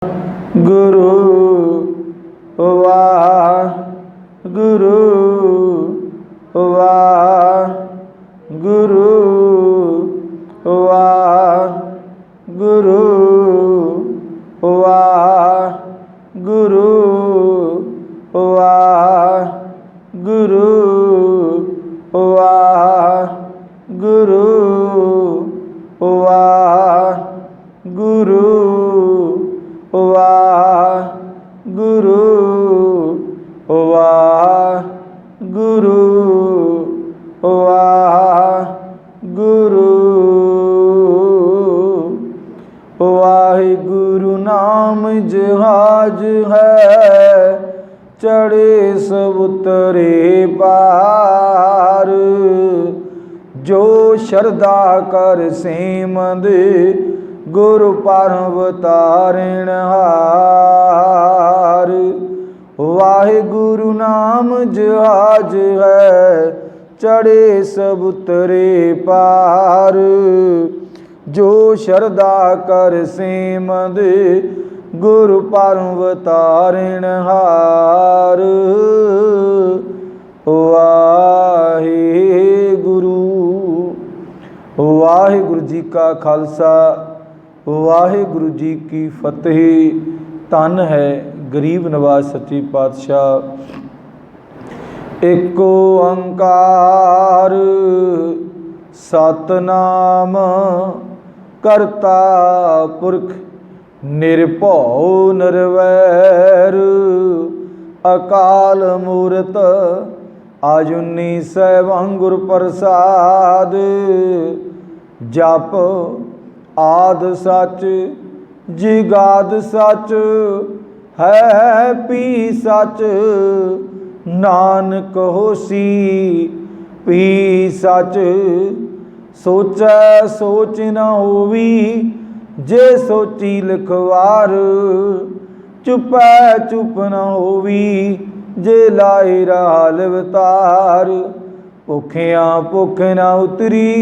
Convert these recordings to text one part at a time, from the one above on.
गुरु वाहिगुरु वाहिगुरु वाहिगुरु वाहिगुरु वाहिगुरु वाहिगुरु वाहिगुरु वाहिगुरु वाहिगुरु वाहिगुरु वाहिगुरु नाम जहाज है, चढ़े सब उतरे पार। जो श्रद्धा कर सेमद, गुरु परवतारिण हार। वाहिगुरु नाम जहाज है, चढ़े सब उतरे पार। जो श्रद्धा कर सेमद, गुरु परवतारिण हार। वाहिगुरु। वाहिगुरु जी का खालसा, वाहिगुरु जी की फतेह। धन है गरीब नवाज सच्चे पातशाह। एको ओंकार सतनाम, करता पुरख निर्भौ निर्वैर। अकाल मूरत आजुनी सैभं गुर प्रसाद। जप आद सच जिगाद सच, है पी सच। नानक होसी पी सच। सोचै सोच न होवी, जे सोची लिखवार। चुपै चुप न होवी, जे लाए राल अवतार। भुखिया भुख न उतरी,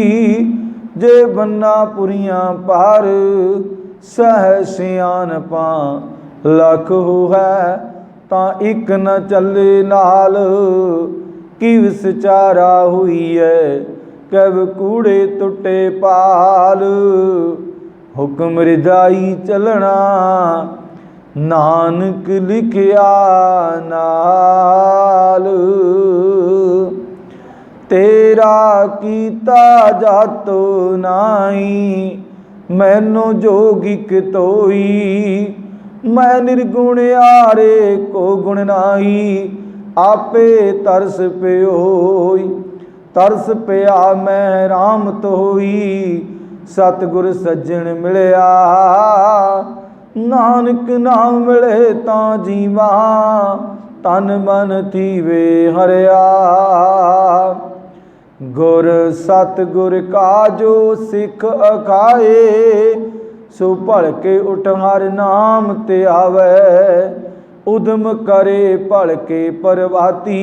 जे बन्ना पुरियां पार। सह सियानपा लख है, तां इक न चले नाल। कि विचारा हुई है, कब कूड़े टुटे पाल। हुक्म रिदाई चलना, नानक लिखिया नाल। तेरा कीता जातो नाई, मैनू जोगिक तोई। मैं निर्गुण आरे को गुण नाई, आपे तरस प्योई। तरस पिया मैं राम तोई, सतगुर सज्जन मिलया। नानक नाम मिले तां जीवा, तन मन थीवे हरिया। गुर सतगुर का जो सिख अखाए, सो भड़ के उठ हर नाम ते आवे। उदम करे भड़ के परवाती,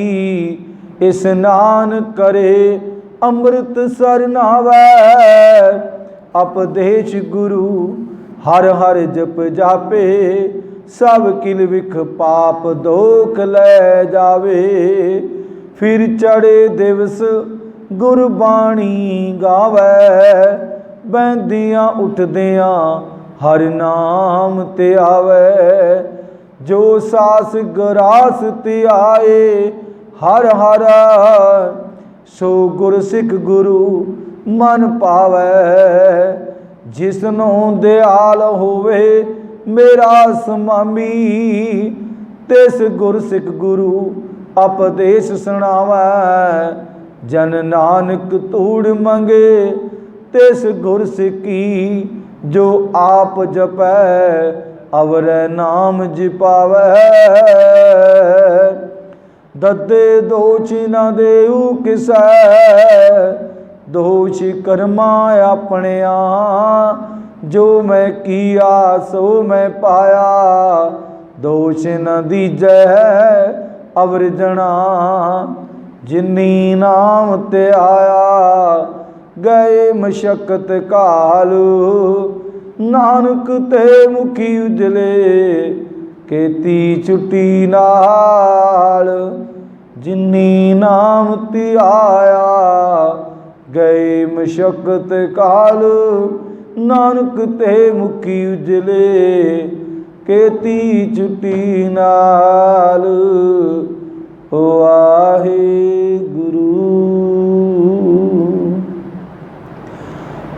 इस्नान करे अमृत सर नावै। उपदेश गुरु हर हर जप जापे, सब किल विख पाप दोख लै जावे। फिर चढ़े दिवस गुरबाणी गावै, बहदियाँ उठदियाँ हर नाम ते आवे। जो सास गरास ते आए हर हर, सो गुर सिख गुरु मन पावै। जिसनों दयाल होवे मेरा समामी, तिस गुर सिख गुरु उपदेश सुनावै। जन नानक तूड़ मंगे, तिस गुर सिकी। जो आप जपै अवर नाम जिपावै। ददे दोष न देऊ किसै, दोष कर्मा अपनिया। जो मैं किया सो मैं पाया, दोष न दीजै अवर जना। जिनी नाम ते आया, गए मशक्कत काल। नानक ते मुखी उजले केती छुट्टी नाल जिन्नी नाम धियाया गए मशक्कत काल नानक ते मुखी उजले केती छुट्टी नाल वाहिगुरु।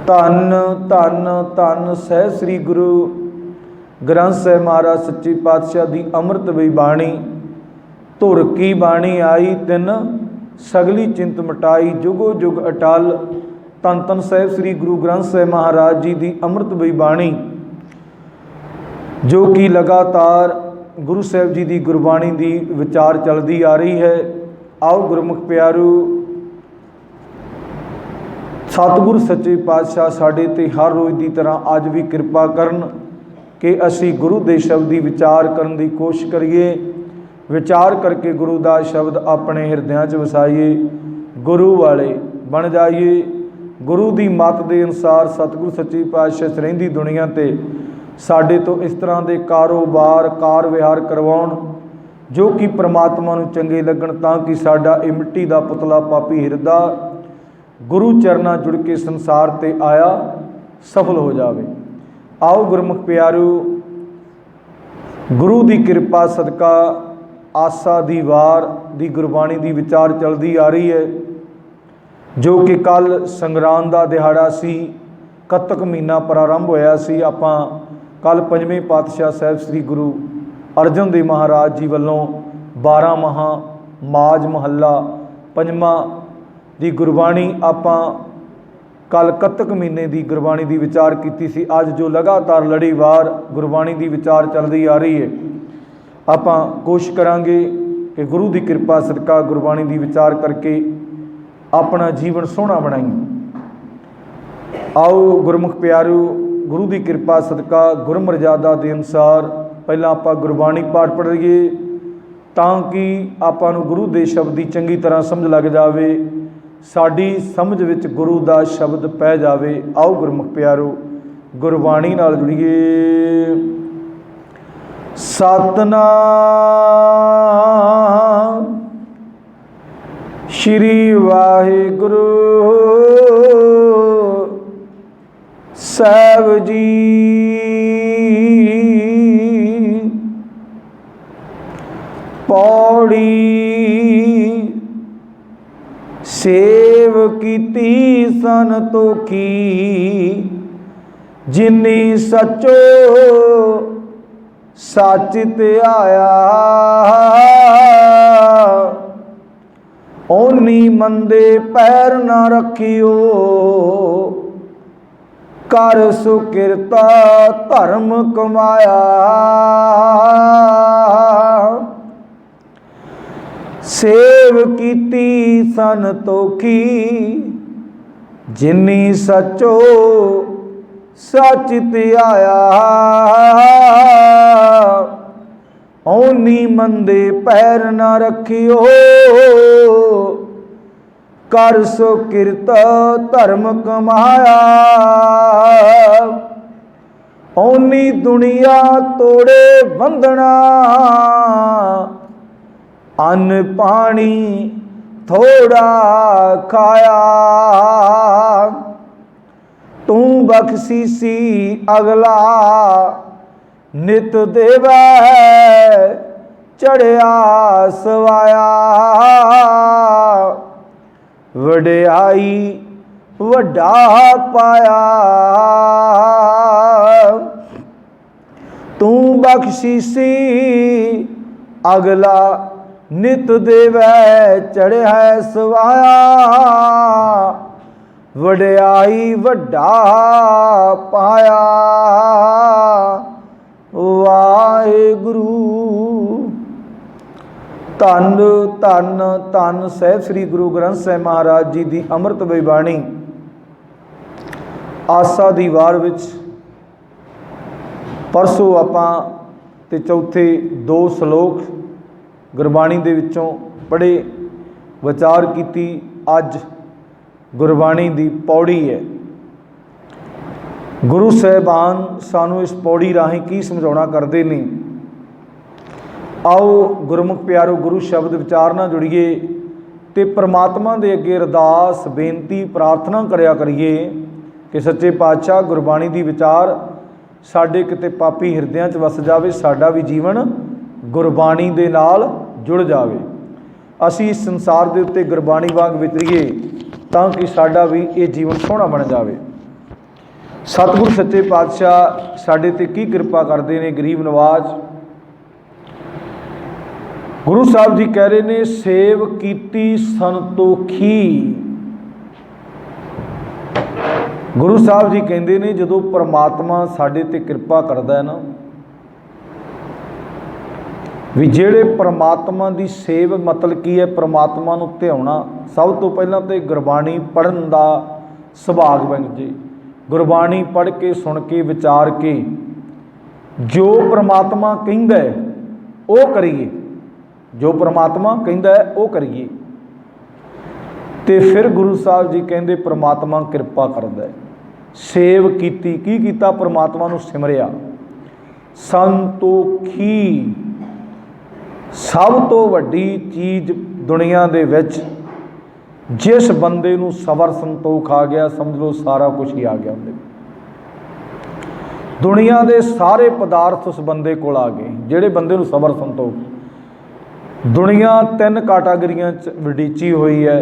धन धन धन सह श्री गुरु ग्रंथ साहिब महाराज सच्चे पातशाह की अमृतमयी बाणी। धुर की बाणी आई तिन सगली चिंत मिटाई जुगो जुग अटल। धन धन साहिब श्री गुरु ग्रंथ साहिब महाराज जी की अमृतमयी बाणी जो कि लगातार गुरु साहिब जी की गुरबाणी की विचार चलती आ रही है। आओ गुरमुख प्यारो, सतगुरु सच्चे पातशाह साढ़े ते हर रोज़ की तरह अज भी कृपा करन कि असी गुरु के शब्द की विचार करने की कोशिश करिए। विचार करके गुरु का शब्द अपने हिरदियां च वसाइए, गुरु वाले बन जाइए। गुरु की मत के अनुसार सतगुरु सच्ची पातशाह सरहिंदी दुनिया ते साढ़े तो इस तरह के कारोबार कार विहार करवाउण जो कि परमात्मा नूं चंगे लगन, ताकि साडा इह मिट्टी का पुतला पापी हिरदा गुरु चरना जुड़ के संसार ते आया सफल हो जावे। आओ गुरमुख प्यारो, गुरु की कृपा सदका आसा दी वार दी गुरबाणी की विचार चलती आ रही है। जो कि कल संगरांद का दिहाड़ा सी, कतक महीना प्रारंभ होया सी। आपां कल पंजवें पातशाह साहिब श्री गुरु अर्जन देव महाराज जी वालों 12 महा माज महला पंजवा की गुरबाणी आपां कल कतक महीने की गुरबाणी की विचार की सी। अज जो लगातार लड़ीवार गुरबाणी की विचार चलती आ रही है, आपां कोशिश करांगे कि गुरु की कृपा सदका गुरबाणी की विचार करके अपना जीवन सोहना बनाइए। आओ गुरमुख प्यारो, गुरु की कृपा सदका गुरु मर्यादा के अनुसार पहला आपां गुरबाणी पाठ पढ़िए ताकि आपां नूं गुरु के शब्द की चंगी तरह समझ लग जाए, साड़ी समझ विच गुरु का शब्द पै जाए। आओ गुरमुख प्यारो गुरबाणी नाल जुड़िए। सतनाम श्री वाहिगुरु साहिब जी। पौड़ी सेव कीती सन तो की जिन्नी सचो सच ते आया ओनी मंदे पैर ना रखियो कर सुकिरता धर्म कमाया। सेव कीती सन तो की जिन्नी सचो सच ते आया ओनी मंदे पैर ना रखियो कर सो किरत धर्म कमाया। ओनी दुनिया तोड़े बंधना अन्न पानी थोड़ा खाया। तू बख्शीसी अगला नित देवै चढ़िया सवाया। वडियाई वड्डा पाया तू बख्शीसी अगला नित देवै चढ़िया सवाया। वडियाई वड्डा पाया। वाहिगुरु धन धन धन साहिब श्री गुरु ग्रंथ साहिब महाराज जी की अमृतमयी बाणी आसा दी वार विच परसों आपां ते चौथे 2 सलोक गुरबाणी दे विचों पढ़े विचार की। अज गुरबाणी दी पौड़ी है। गुरु साहिबान सानू इस पौड़ी राही की समझाउणा करते हैं। आओ गुरमुख प्यारो गुरु शब्द विचार नाल जुड़िए तो परमात्मा के अगे अरदास बेनती प्रार्थना करया करिए कि सच्चे पातशाह गुरबाणी की विचार साडे किते पापी हिरदियां च वस जावे, साडा भी जीवन गुरबाणी दे नाल जुड़ जावे, असी इस संसार के उत्ते गुरबाणी वांग विचरीए ताकि साडा भी ये जीवन सोहना बन जावे। सतगुरु सच्चे पातशाह साडे ते की कृपा करते हैं। गरीब नवाज गुरु साहब जी कह रहे ने सेव कीती संतोखी। गुरु साहब जी कहते हैं जो परमात्मा साडे ते कृपा करता है ना, भी जेड़े परमात्मा की सेव मतलब की है, परमात्मा नूं ध्याउणा। सब तो पहला तो गुरबाणी पढ़न का सुभाग बन जे, गुरबाणी पढ़ के सुन के विचार के जो परमात्मा कहंदा है वो करिए, जो परमात्मा कहंदा है वो करिए। तो फिर गुरु साहब जी कहते परमात्मा कृपा करता है। सेव कीती की कीता, परमात्मा नूं सिमरिया। संतोखी सब तो वड्डी चीज़ दुनिया दे विच जिस बंदे नूं सबर संतोख आ गया, समझ लो सारा कुछ ही आ गया। दुनिया के सारे पदार्थ उस बंदे कोल आ गए जिहड़े बंदे नूं सबर संतोख। दुनिया तीन कैटागरियां च वडीची हुई है,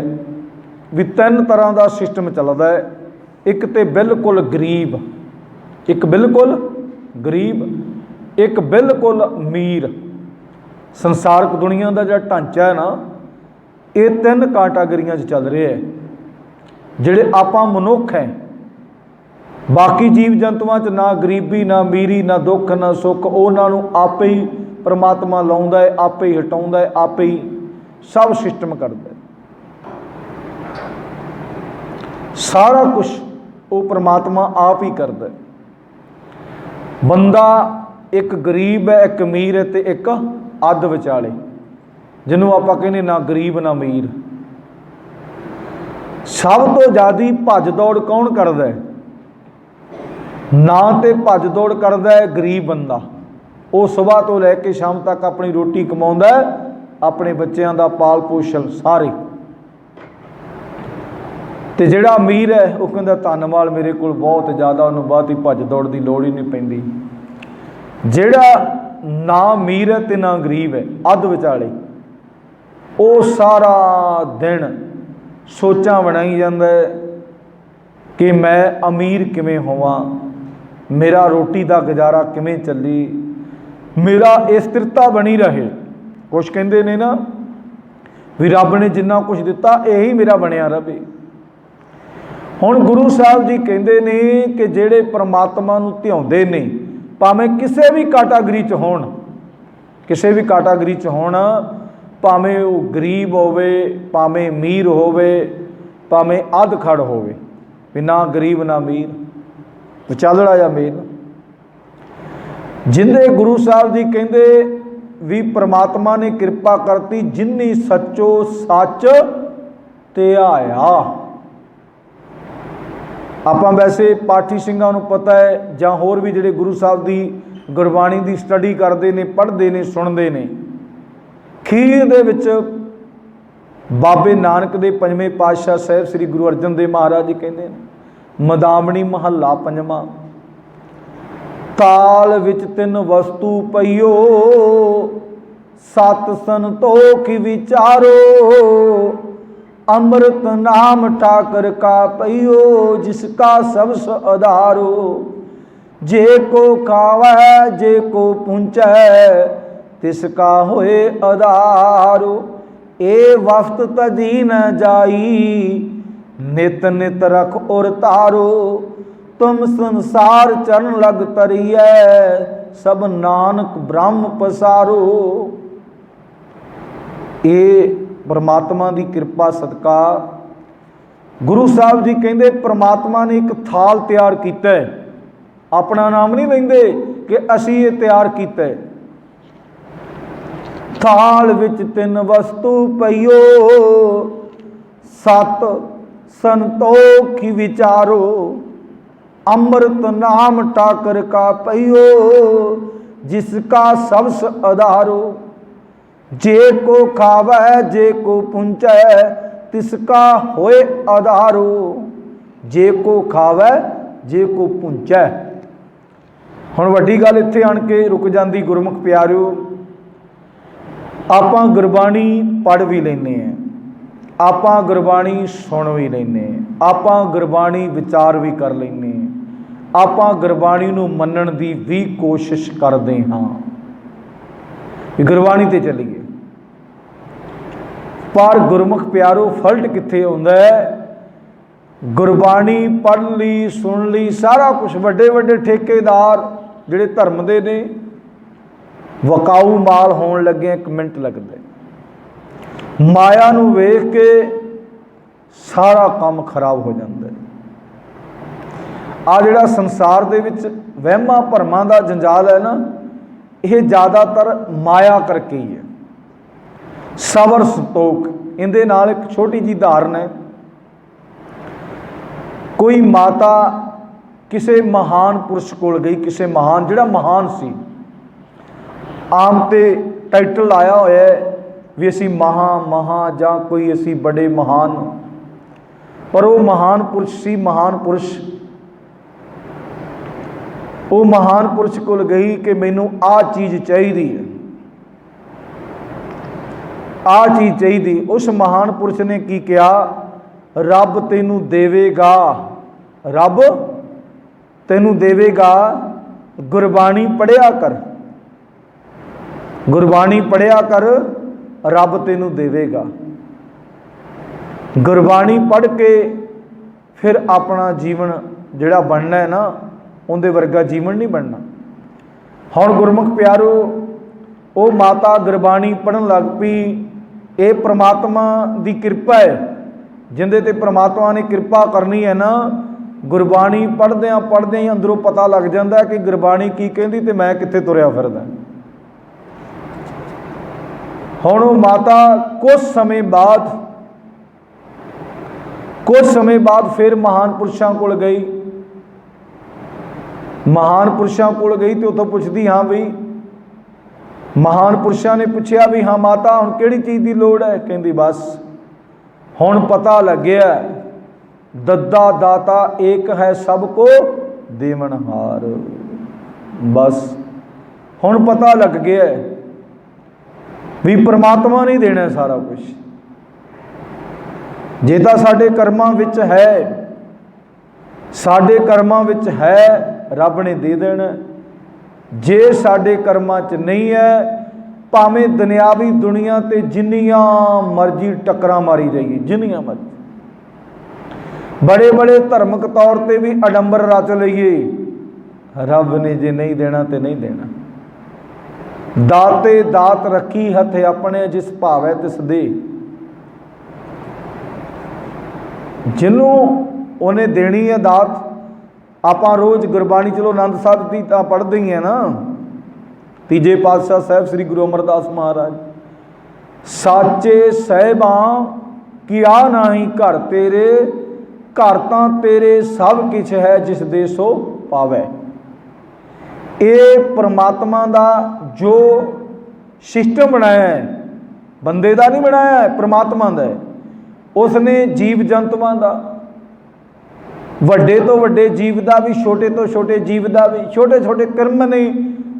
भी तीन तरह का सिस्टम चलता है। एक तो बिल्कुल गरीब, एक बिल्कुल गरीब, एक बिल्कुल अमीर। संसारक दुनिया का जो ढांचा है ना, ये तीन कैटागरियां चल रहे हैं। जिहड़े आपां मनुख हैं, बाकी जीव जंतुओं च ना गरीबी ना अमीरी ना दुख ना सुख, उन्होंने आपे ही परमात्मा लाउंदा है, आपे ही हटाउंदा है, आपे ही सब सिस्टम करता है। सारा कुछ वो परमात्मा आप ही करता है। बंदा एक गरीब है, एक अमीर है, तो एक अध विचाले, जिन्हों आप कहने ना गरीब ना अमीर। सब तो ज़्यादा भज दौड़ कौन करता है? ना तो भज दौड़ करता है गरीब बंदा, वो सुबह तो लैके शाम तक अपनी रोटी कमाउंदा है, अपने बच्चों का पाल पोषण सारे। तो जिहड़ा अमीर है वो कहता धन्नवाद मेरे को बहुत ज़्यादा, उन्होंने बहुत ही भज दौड़ की लोड़ ही नहीं पैंदी। जिहड़ा ना अमीर है तो ना गरीब है, अध विचाले, वो सारा दिन सोचा बनाई जाता है कि मैं अमीर किवें होवां, मेरा रोटी का गुजारा किवें चली, मेरा स्थिरता बनी रहे। कुछ कहते ने ना भी रब ने जिन्ना कुछ दिता यही मेरा बनया रहे। हुण गुरु साहब जी कहते ने कि जिहड़े परमात्मा नूं ध्याउंदे ने, भावें किसी भी कैटागरी च होण, किसी भी कैटागरी च होण, भावें वो गरीब होवे, भावें अमीर होवे, भावें अध खड़ होवे, भी ना गरीब ना अमीर, विचालड़ा या मेल। जिंदे गुरु साहब जी कहते भी परमात्मा ने कृपा करती, जिन्नी सच्चो सच ध्याया। आपां वैसे पाठी ਸਿੰਘਾਂ ਨੂੰ पता है, ਜਾਂ होर भी ਜਿਹੜੇ गुरु साहब की गुरबाणी की स्टडी करते हैं, पढ़ते हैं, सुनते हैं। खीर दे विच बाबे नानक दे पंजवें पातशाह साहब श्री गुरु अर्जन देव महाराज जी कहते हैं, मदामणी महला पंजवा, ताल विच तिन वस्तु पईओ, सत संतोख विचारो, अमृत नाम ठाकर का पईओ, जिसका सबस आधारो, जे को खावै जे को पूंचै, तिसका होए आधारो, ए वक्त तदी न जाई, नित नित रख और तारो, तुम संसार चरण लग तरिए, सब नानक ब्रह्म पसारो। ये परमात्मा की कृपा सदका गुरु साहब जी कहते परमात्मा ने एक थाल तैयार किया है, अपना नाम नहीं लेंदे कि असी ये तैयार किया है। थाल विच तिन वस्तु पईओ, सत संतोख विचारो, अमृत नाम टाकर का पइयो, जिसका सबस आधारो। जे को खावै जे को पुंचै, तिसका होए आधारो। जे को खावै जे को पुंचै। हुण वड्डी गल इत्थे आण के रुक जांदी गुरमुख प्यारिओ। आपां गुरबाणी पढ़ भी लैने हैं, आपां गुरबाणी सुन भी लैने, आपां गुरबाणी विचार भी कर लैने, आपां गुरबाणी नूं मन्नण दी भी कोशिश करदे हां कि गुरबाणी ते चलीए। पर गुरमुख प्यारो फल्ट कित्थे आउंदा है? गुरबाणी पढ़ ली सुन ली सारा कुछ, वड्डे वड्डे ठेकेदार जिहड़े धर्म दे ने वकाऊ माल होण लगे एक मिनट लगदे। माया नूं वेख के सारा काम खराब हो जाता है। आ जिहड़ा संसार दे विच वहमां भरमां दा जंजाल है ना, यह ज़्यादातर माया करके ही है। सबर संतोख, इहदे नाल एक छोटी जी धारण है। कोई माता किसी महान पुरुष कोल गई, किसी महान जिहड़ा महान सी, आम ते टाइटल आया होया है भी असी महा जां कोई असी बड़े महान, पर वो महान पुरुष सी। महान पुरुष वो महान पुरुष कोल गई कि मैनू आ चीज़ चाहिदी है, आ चीज़ चाहिदी। उस महान पुरुष ने की कहा, रब तैनू देवेगा, रब तैनू देवेगा, गुरबाणी पढ़िया कर, गुरबाणी पढ़िया कर, रब तैनू देवेगा। गुरबाणी पढ़ के फिर अपना जीवन जिहड़ा बनना है ना, उनदे वर्गा जीवन नहीं बनना। हुण गुरमुख प्यारो, वो माता गुरबाणी पढ़न लग पई। ये परमात्मा दी कृपा है, जिंदे ते परमात्मा ने कृपा करनी है ना। गुरबाणी पढ़दियां पढ़दियां ही अंदरों पता लग जाता है कि गुरबाणी की कहती ते मैं कित्थे तुरिया फिरदा। हुण माता कुछ समय बाद फिर महान पुरुषों कोल गई। महान पुरुषों कोल गई तो उतों पुछदी, हाँ बई, महान पुरुषों ने पूछया भी हाँ माता हुण किहड़ी चीज़ की लोड़ है? कहंदी बस हुण पता लग्या, दद्दा दाता एक है सबको देवनहार। बस हुण पता लग गया भी परमात्मा नहीं देना सारा कुछ। जे तां साडे कर्मां विच है, साडे कर्मां विच है, रब ने दे देना। जे साडे कर्मां च नहीं है, भावें दुनियावी दुनिया ते जिन्नियां मर्जी टक्करां मारी जाइए, जिन्नियां मर्जी, बड़े बड़े धार्मिक तौर पर भी आडंबर रच लईए, रब ने जे नहीं देना तो नहीं देना। दाते दात रखी हथ अपने, जिस भावै तिस दे। जिन्हों उन्हें देनी है दात। आपां रोज़ गुरबाणी चलो आनंद साहब की तो पढ़ते ही है ना। तीजे पातशाह साहब श्री गुरु अमरदास महाराज, साचे साहिबां किया नाही घर तेरे, घर तां तेरे सब किछ है, जिस दे सो पावै। ये परमात्मा का जो सिस्टम बनाया है, बंदे का नहीं बनाया है, परमात्मा का है। उसने जीव जंतुओं का, वड्डे तो वड्डे जीव का भी, छोटे तो छोटे जीव का भी, छोटे छोटे कर्म ने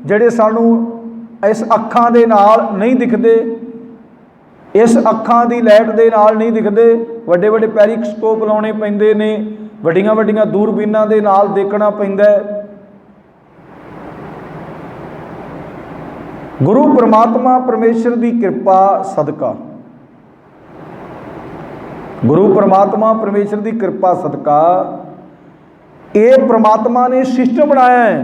जिहड़े सानू इस अखां दे नाल नहीं दिखते, इस अखां दी लाइट दे नाल नहीं दिखते। वड्डे वड्डे पैरिस्कोप लाने पैंदे ने, वड्डियां वड्डियां दूरबीनां दे नाल देखना पैंदा है। गुरु परमात्मा परमेश्वर की कृपा सदका, गुरु परमात्मा परमेश्वर की कृपा सदका ये परमात्मा ने सिस्टम बनाया है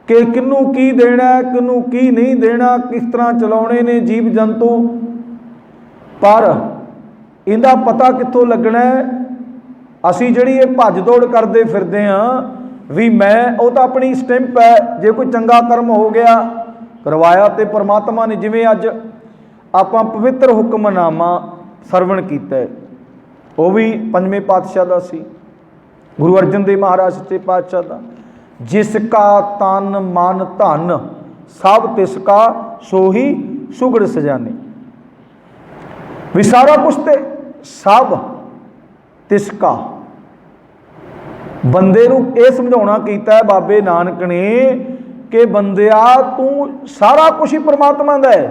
कि किनू की देना, किनू की नहीं देना, किस तरह चलाने ने जीव जंतु। पर इनका पता कित्थों लगना है? असी जिहड़ी ये भज दौड़ करते फिरते हाँ भी मैं, वो तो अपनी स्टैंप है। जे कोई चंगा कर्म हो गया करवाया तो परमात्मा ने, जिवें अज आपां पवित्र हुक्मनामा सरवण कीता, वो भी पंजवें पातशाह का सी। गुरु अर्जन देव महाराज सच्चे पातशाह का, जिसका तन मन धन सब तिसका सोही सुगड़ सजानी। भी सारा कुछ ते सब तिसका। बंदे नूं यह समझाउणा कीता है बाबे नानक ने कि बंदिया तू सारा कुछ ही परमात्मा दा है।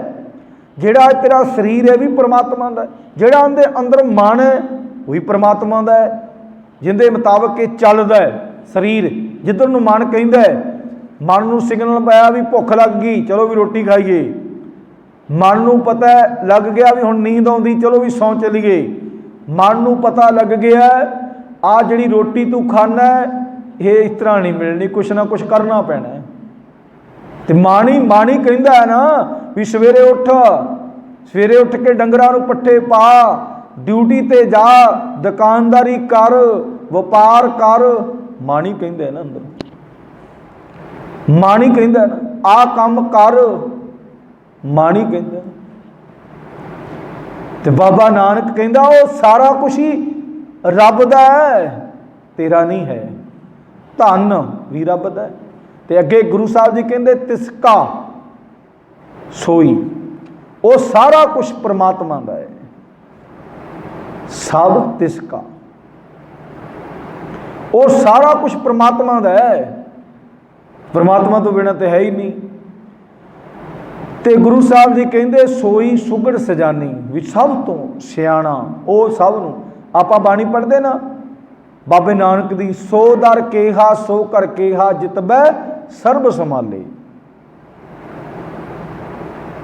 जिहड़ा तेरा शरीर है भी परमात्मा दा है, जिहड़ा उहदे अंदर मन है वो भी परमात्मा दा है, जिंदे मुताबक ये चलदा है शरीर, जिधर नूं मन कहंदा है। मन नूं सिग्नल पाया भी भुख लग गई, चलो भी रोटी खाइए। मन नूं पता लग गया भी हुण नींद आउंदी, चलो भी सौ चलीए। मन नूं पता लग गया आ जिहड़ी रोटी तू खाना है ये इस तरह नहीं मिलनी, कुछ ना कुछ करना पैना है। तो माणी कहंदा है ना भी सवेरे उठ के डंगरां नूं पट्ठे पा, ड्यूटी ते जा, दुकानदारी कर, व्यापार कर। माणी कहंदा है ना अंदर, माणी कहंदा है ना आ काम कर, माणी कहंदा। ते बाबा नानक कहंदा वो सारा कुछ ही रब दा है, तेरा नहीं है। धन भी रब दा है। ते अगे गुरु साहब जी कहंदे तिसका सोई, वो सारा कुछ परमात्मा दा है, सब तिसका, वो सारा कुछ परमात्मा दा है। परमात्मा तो बिना तो है ही नहीं। ते गुरु साहब जी कहंदे सोई सुगड़ सजानी, भी सब तो सियाणा वो सब नूं। आपां बाणी पढ़दे ना बाबे नानक दी, सो दर केहा सो कर केहा जितबै सर्ब संभाले।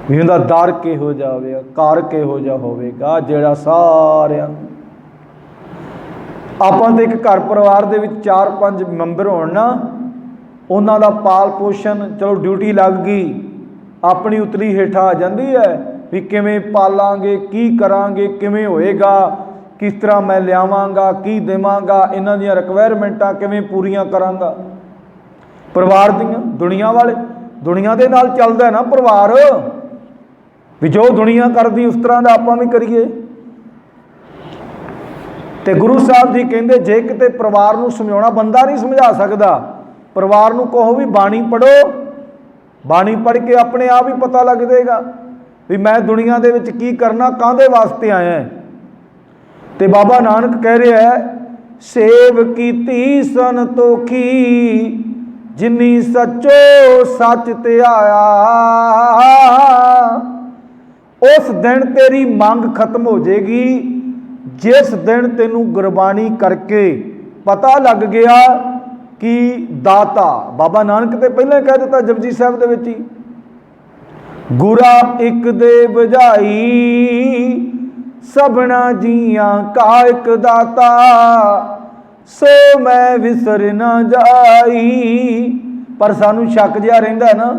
भी उहदा दर किहो जिहा होवेगा, घर किहो जिहा होवेगा, जिहड़ा सारिआं नूं। आपां ते एक घर परिवार दे विच 4-5 मैंबर होण ना, उन्हां दा पाल पोषण, चलो ड्यूटी लग गई अपनी उतली हेठा आ जाती है भी किवें पालांगे, की करांगे, किवें होएगा, किस तरह मैं लियावांगा, की देवांगा, इन्हां दीयां रिक्वायरमेंटां किवें पूरीआं करांगा। परिवार दीयां दुनिया वाले दुनिया दे नाल चलदा है ना परिवार, भी जो दुनिया करदी उस तरह दा आपां भी करिए। ते गुरु साहब जी कहंदे जे किते परिवार नूं समझाउणा, बंदा नहीं समझा सकदा, परिवार नूं कहो भी बाणी पढ़ो, बाणी पढ़ के अपने आप ही पता लग जाएगा भी मैं दुनिया दे विच की करना, काहदे वास्ते आया है। ते बाबा नानक कह रहा है सेव कीती संतोखी जिन्नी सचो सच ते आया। उस दिन तेरी मंग खत्म हो जाएगी जिस दिन तेनू गुरबाणी करके पता लग गया कि दाता। बाबा नानक ते पहले कह दिता जपजी साहब दे विच ही, गुरा एक दे बजाई सबना जियां का एक दाता, सो मैं विसर ना जाई। पर सानू शक जिहा रहिंदा है ना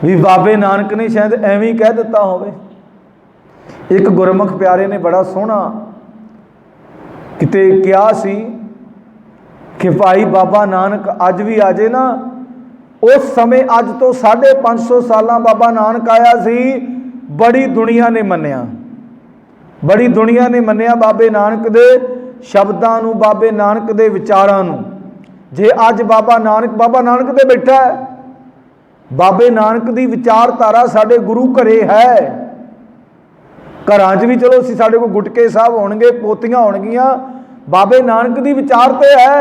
भी बाबे नानक ने शायद एवें ही कह दिता होवे। एक गुरमुख प्यारे ने बड़ा सोहना किते कहा सी कि भाई बाबा नानक अज भी आ जाए ना, उस समय अज तो 550 साल बाबा नानक आया सी, बड़ी दुनिया ने मन्निया, बड़ी दुनिया ने मन्निया बाबे नानक दे शब्दां नूं, बाबे नानक दे विचारां नूं। जे अज बाबा नानक ते बैठा है, बाबे नानक दी विचारधारा साडे गुरु घरे है। घरां 'च भी चलो असीं साडे कोल गुटके साहब होणगे, पोतियां होणगियां, बाबे नानक दी विचार ते है,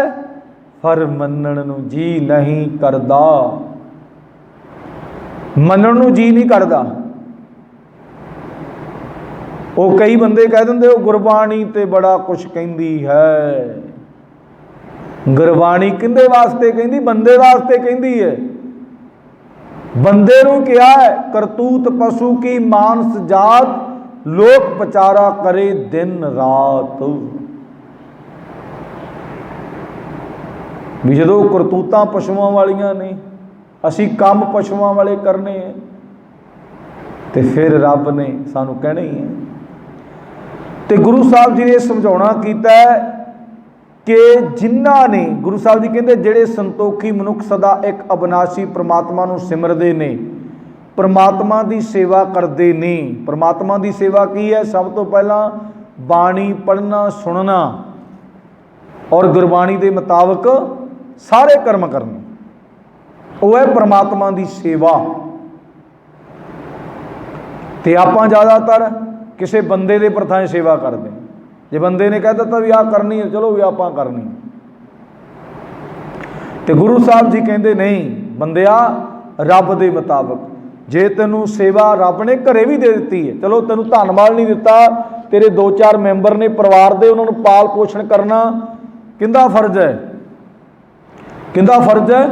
पर मनण नूं जी नहीं करदा, मनण नूं जी नहीं करदा। वो कई बंदे कह दिंदे वो गुरबाणी ते बड़ा कुछ कहंदी है। गुरबाणी किंदे वास्ते कहंदी? बंदे वास्ते कहंदी है। बंदे नूं क्या है करतूत पशु की मानस जात, लोक पचारा करे दिन रात। भी जो करतूतां पशुआं वालियां ने, असी काम पशुआं वाले करने हैं, तो फिर रब ने सानू कहना ही है। तो गुरु साहब जी ने समझाउणा कीता है कि जिन्हां ने, गुरु साहब जी कहते जिहड़े संतोखी मनुख सदा एक अविनाशी परमात्मा नूं सिमरदे ने, परमात्मा की सेवा करते ने। परमात्मा की सेवा की है? सब तो पहला बाणी पढ़ना सुनना, और गुरबाणी के मुताबिक सारे कर्म करने। वो है परमात्मा की सेवा। तो आप ज़्यादातर किसी बंदे के प्रथाएं सेवा करते हैं। जे बंदे ने कह दिता भी आ करनी है, चलो भी आप करनी। तो गुरु साहब जी कहते नहीं बंदिया, रब के मुताबिक जे तेनू सेवा रब ने घरे भी दे दी है, चलो तेनू धन माल नहीं दिता, तेरे 2-4 मैंबर ने परिवार के, उन्होंने पाल पोषण करना किंदा फर्ज है? किंदा फर्ज है?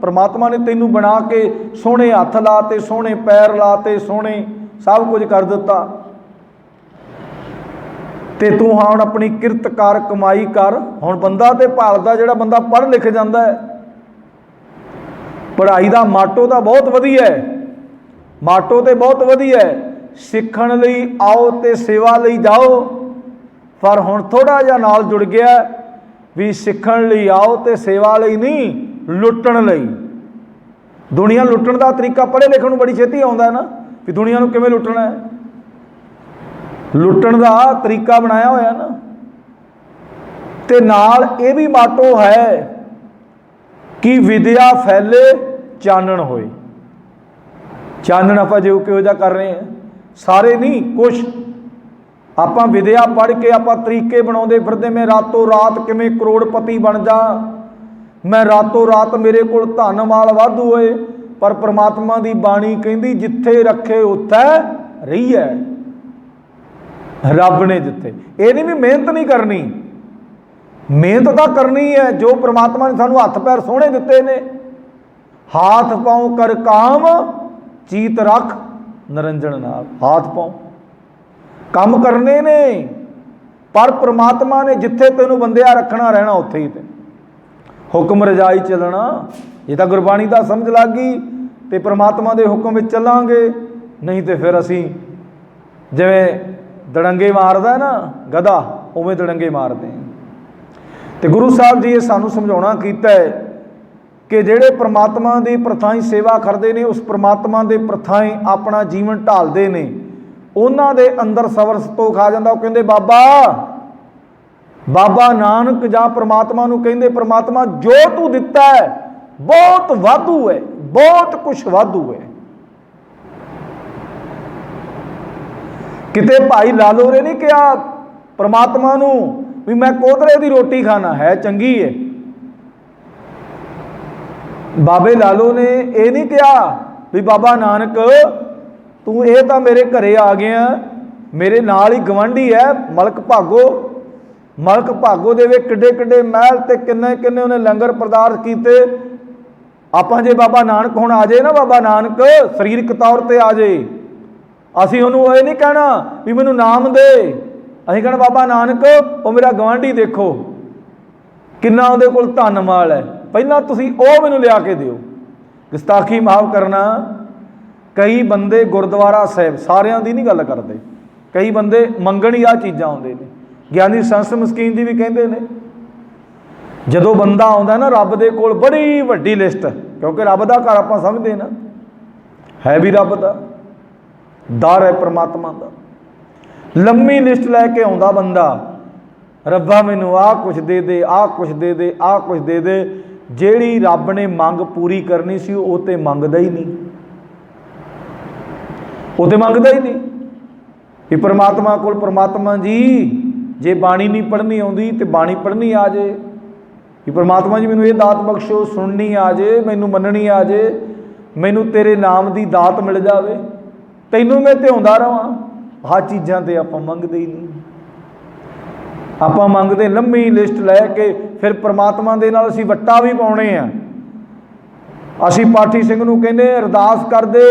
परमात्मा ने तेनू बना के सोहने हथ लाते, सोहने पैर लाते, सोहने सब कुछ कर दिता, ते तू हुण अपनी किरत कर, कमाई कर। हुण बंदा तो भालदा, जिहड़ा बंदा पढ़ लिख जाता है, पढ़ाई का माटो तो बहुत वधिया है, माटो तो बहुत वधिया है, सीखण लई आओ तो सेवा लई जाओ। पर हुण थोड़ा जिहा नाल जुड़ गया भी सीखण लई आओ तो सेवा लई नहीं, लुट्टण लई। दुनिया लुट्टण का तरीका पढ़े लिखण नूं बड़ी छेती आउंदा है ना, भी दुनिया नूं किवें लुट्टना है, लुट्टण का तरीका बनाया होया ना। ते नाल ये भी माटो है कि विद्या फैले चानण होए। चानण आपां जो किहो जिहा कर रहे हैं, सारे नहीं, कुछ आपां विद्या पढ़ के आपां तरीके बनाउंदे फिरदे, मैं रातों रात किवें करोड़पति बन जा, मैं रातों रात मेरे कोल धन माल वाधू होए। पर परमात्मा की बाणी कहती जिथे रखे उत्थे रहीए। रब ने जिथे, ये नहीं भी मेहनत नहीं करनी, मेहनत तो करनी है। जो परमात्मा ने सानू हथ पैर सोहने दिते ने, हाथ पाँव कर काम चीत रख निरंजन नाल, हाथ पाँव काम करने ने। पर परमात्मा ने जिथे तेनू बंदिया रखना रहना उत्थे ही ते हुक्म रजाई चलना। ये तो गुरबाणी का समझ लग गई तो परमात्मा के हुक्म में चलांगे, नहीं तो फिर असी जिवें दड़ंगे मारदा ना गधा, उवें दड़ंगे मारते हैं। तो गुरु साहब जी ये सानू समझाउणा कीता है कि जिहड़े परमात्मा की प्रथाएं सेवा करते हैं, उस परमात्मा के प्रथाएं अपना जीवन ढालते हैं, उन्हां दे अंदर सबर संतोख आ जाता। वो कहते बाबा नानक जां परमात्मा नूं कहंदे, परमात्मा जो तू दिता है बहुत वाधू है, बहुत कुछ वाधू है। किते भाई लालो ने नहीं कहा परमात्मा नूं भी मैं कोतरे की रोटी खाना है, चंगी है। बाबे लालो ने यह नहीं कहा भी बाबा नानक तू ये तो मेरे घरे आ गया, मेरे नाल ही गवांढी है मलक भागो, मलक भागो दे किड्डे किड्डे महल ते किन्ने किन्ने उन्हें लंगर पदार्थ किए। आपां जे बाबा नानक हुण आ जाए ना, बाबा नानक सरीरक तौर पर आ जाए, असीं उन्होंने ये नहीं कहना भी मैनू नाम दे, असीं कहना बाबा नानक वो मेरा गवांढी देखो किन्ना उहदे कोल धन माल है, पहलां तुसीं ओह मैनू लिया के दिओ। गुस्ताखी माफ करना, कई बंदे गुरुद्वारा साहिब, सारियां दी नहीं गल करते, कई बंदे मंगण ही आ चीज़ां आउंदे ने। ज्ञानी संत मस्कीन जी भी कहते हैं जदों बंदा आउंदा ना रब दे कोल बड़ी वड्डी लिस्ट, क्योंकि रब दा घर आपां समझदे ना है भी रब दा दर है, परमात्मा दा लंबी लिस्ट लैके आउंदा बंदा, रब्बा मैनू आ कुछ दे दे, आ कुछ दे दे, आ कुछ दे दे। जेड़ी रब ने मंग पूरी करनी सी वो ते मंगदा ही नहीं, वो ते मंगदा ही नहीं कि परमात्मा कोल परमात्मा जी जे बाणी नहीं पढ़नी आउंदी तो बाणी पढ़नी आ जाए, कि परमात्मा जी मैनू ये दात बख्शो, सुननी आ जाए, मैनू मननी आ जाए, मैनू तेरे नाम की दात मिल जाए, तैनू मैं ध्याउंदा रहां। आह चीज़ां ते आपां मंगदे ही नहीं, आपां मंगदे लंबी लिस्ट लैके फिर परमात्मा दे नाल असीं वट्टा भी पाउणे आ। असीं पाठी सिंह नूं कहंदे अरदास कर दे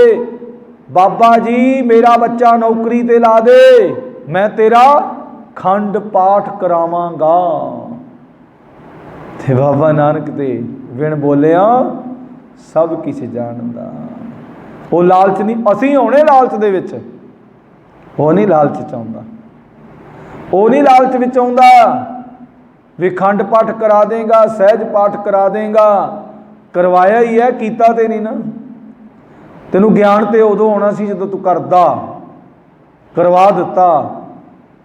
बाबा जी मेरा बच्चा नौकरी ते ला दे, मैं तेरा खंड पाठ करावांगा। ते बाबा नानक दे विण बोलिया सब किछ जानदा। वो लालच नहीं, असीं होणे लालच दे विच, वो नहीं लालच चाहुंदा, वो नहीं लालच विच आउंदा भी खंड पाठ करा देगा, सहज पाठ करा देगा, करवाया ही है, कीता ते नहीं ना। तेनू ज्ञान तो उदों आना सी जदों तू करदा, करवा दिता,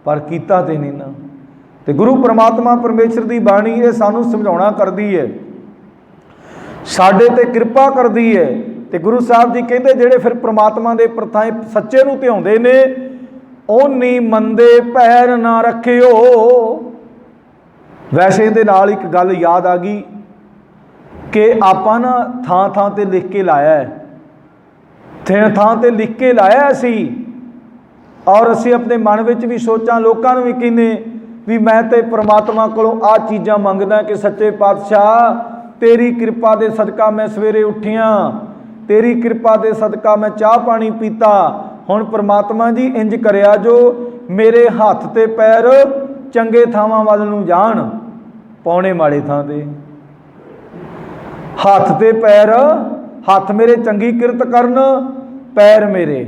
पर कीता ते नहीं ना। तो गुरु परमात्मा परमेश्वर की बाणी ये सानू समझाउणा करदी है, साडे ते कृपा करदी है। तो गुरु साहब जी कहते जेड़े फिर परमात्मा के प्रथाएं सच्चे नूं ध्याउंदे ने, ओनी मंदे पैर ना रखियो। वैसे ये नाल एक गल याद आ गई कि आपां ना थां थां ते लिख के लाया है, थां ते लिख के लाया असी, और असी अपने मन विच भी सोचां लोकां नूं भी कहने भी मैं तो परमात्मा कोलों आ चीज़ां मंगदा कि सच्चे पातशाह तेरी कृपा दे सदका मैं सवेरे उठिया, तेरी कृपा दे सदका मैं चाह पानी पीता। हुण परमात्मा जी इंज करिया जो मेरे हथ ते पैर चंगे थावां वल नूं जाण, पौने माड़े थां ते हथ ते पैर, हथ मेरे चंगी किरत करन, पैर मेरे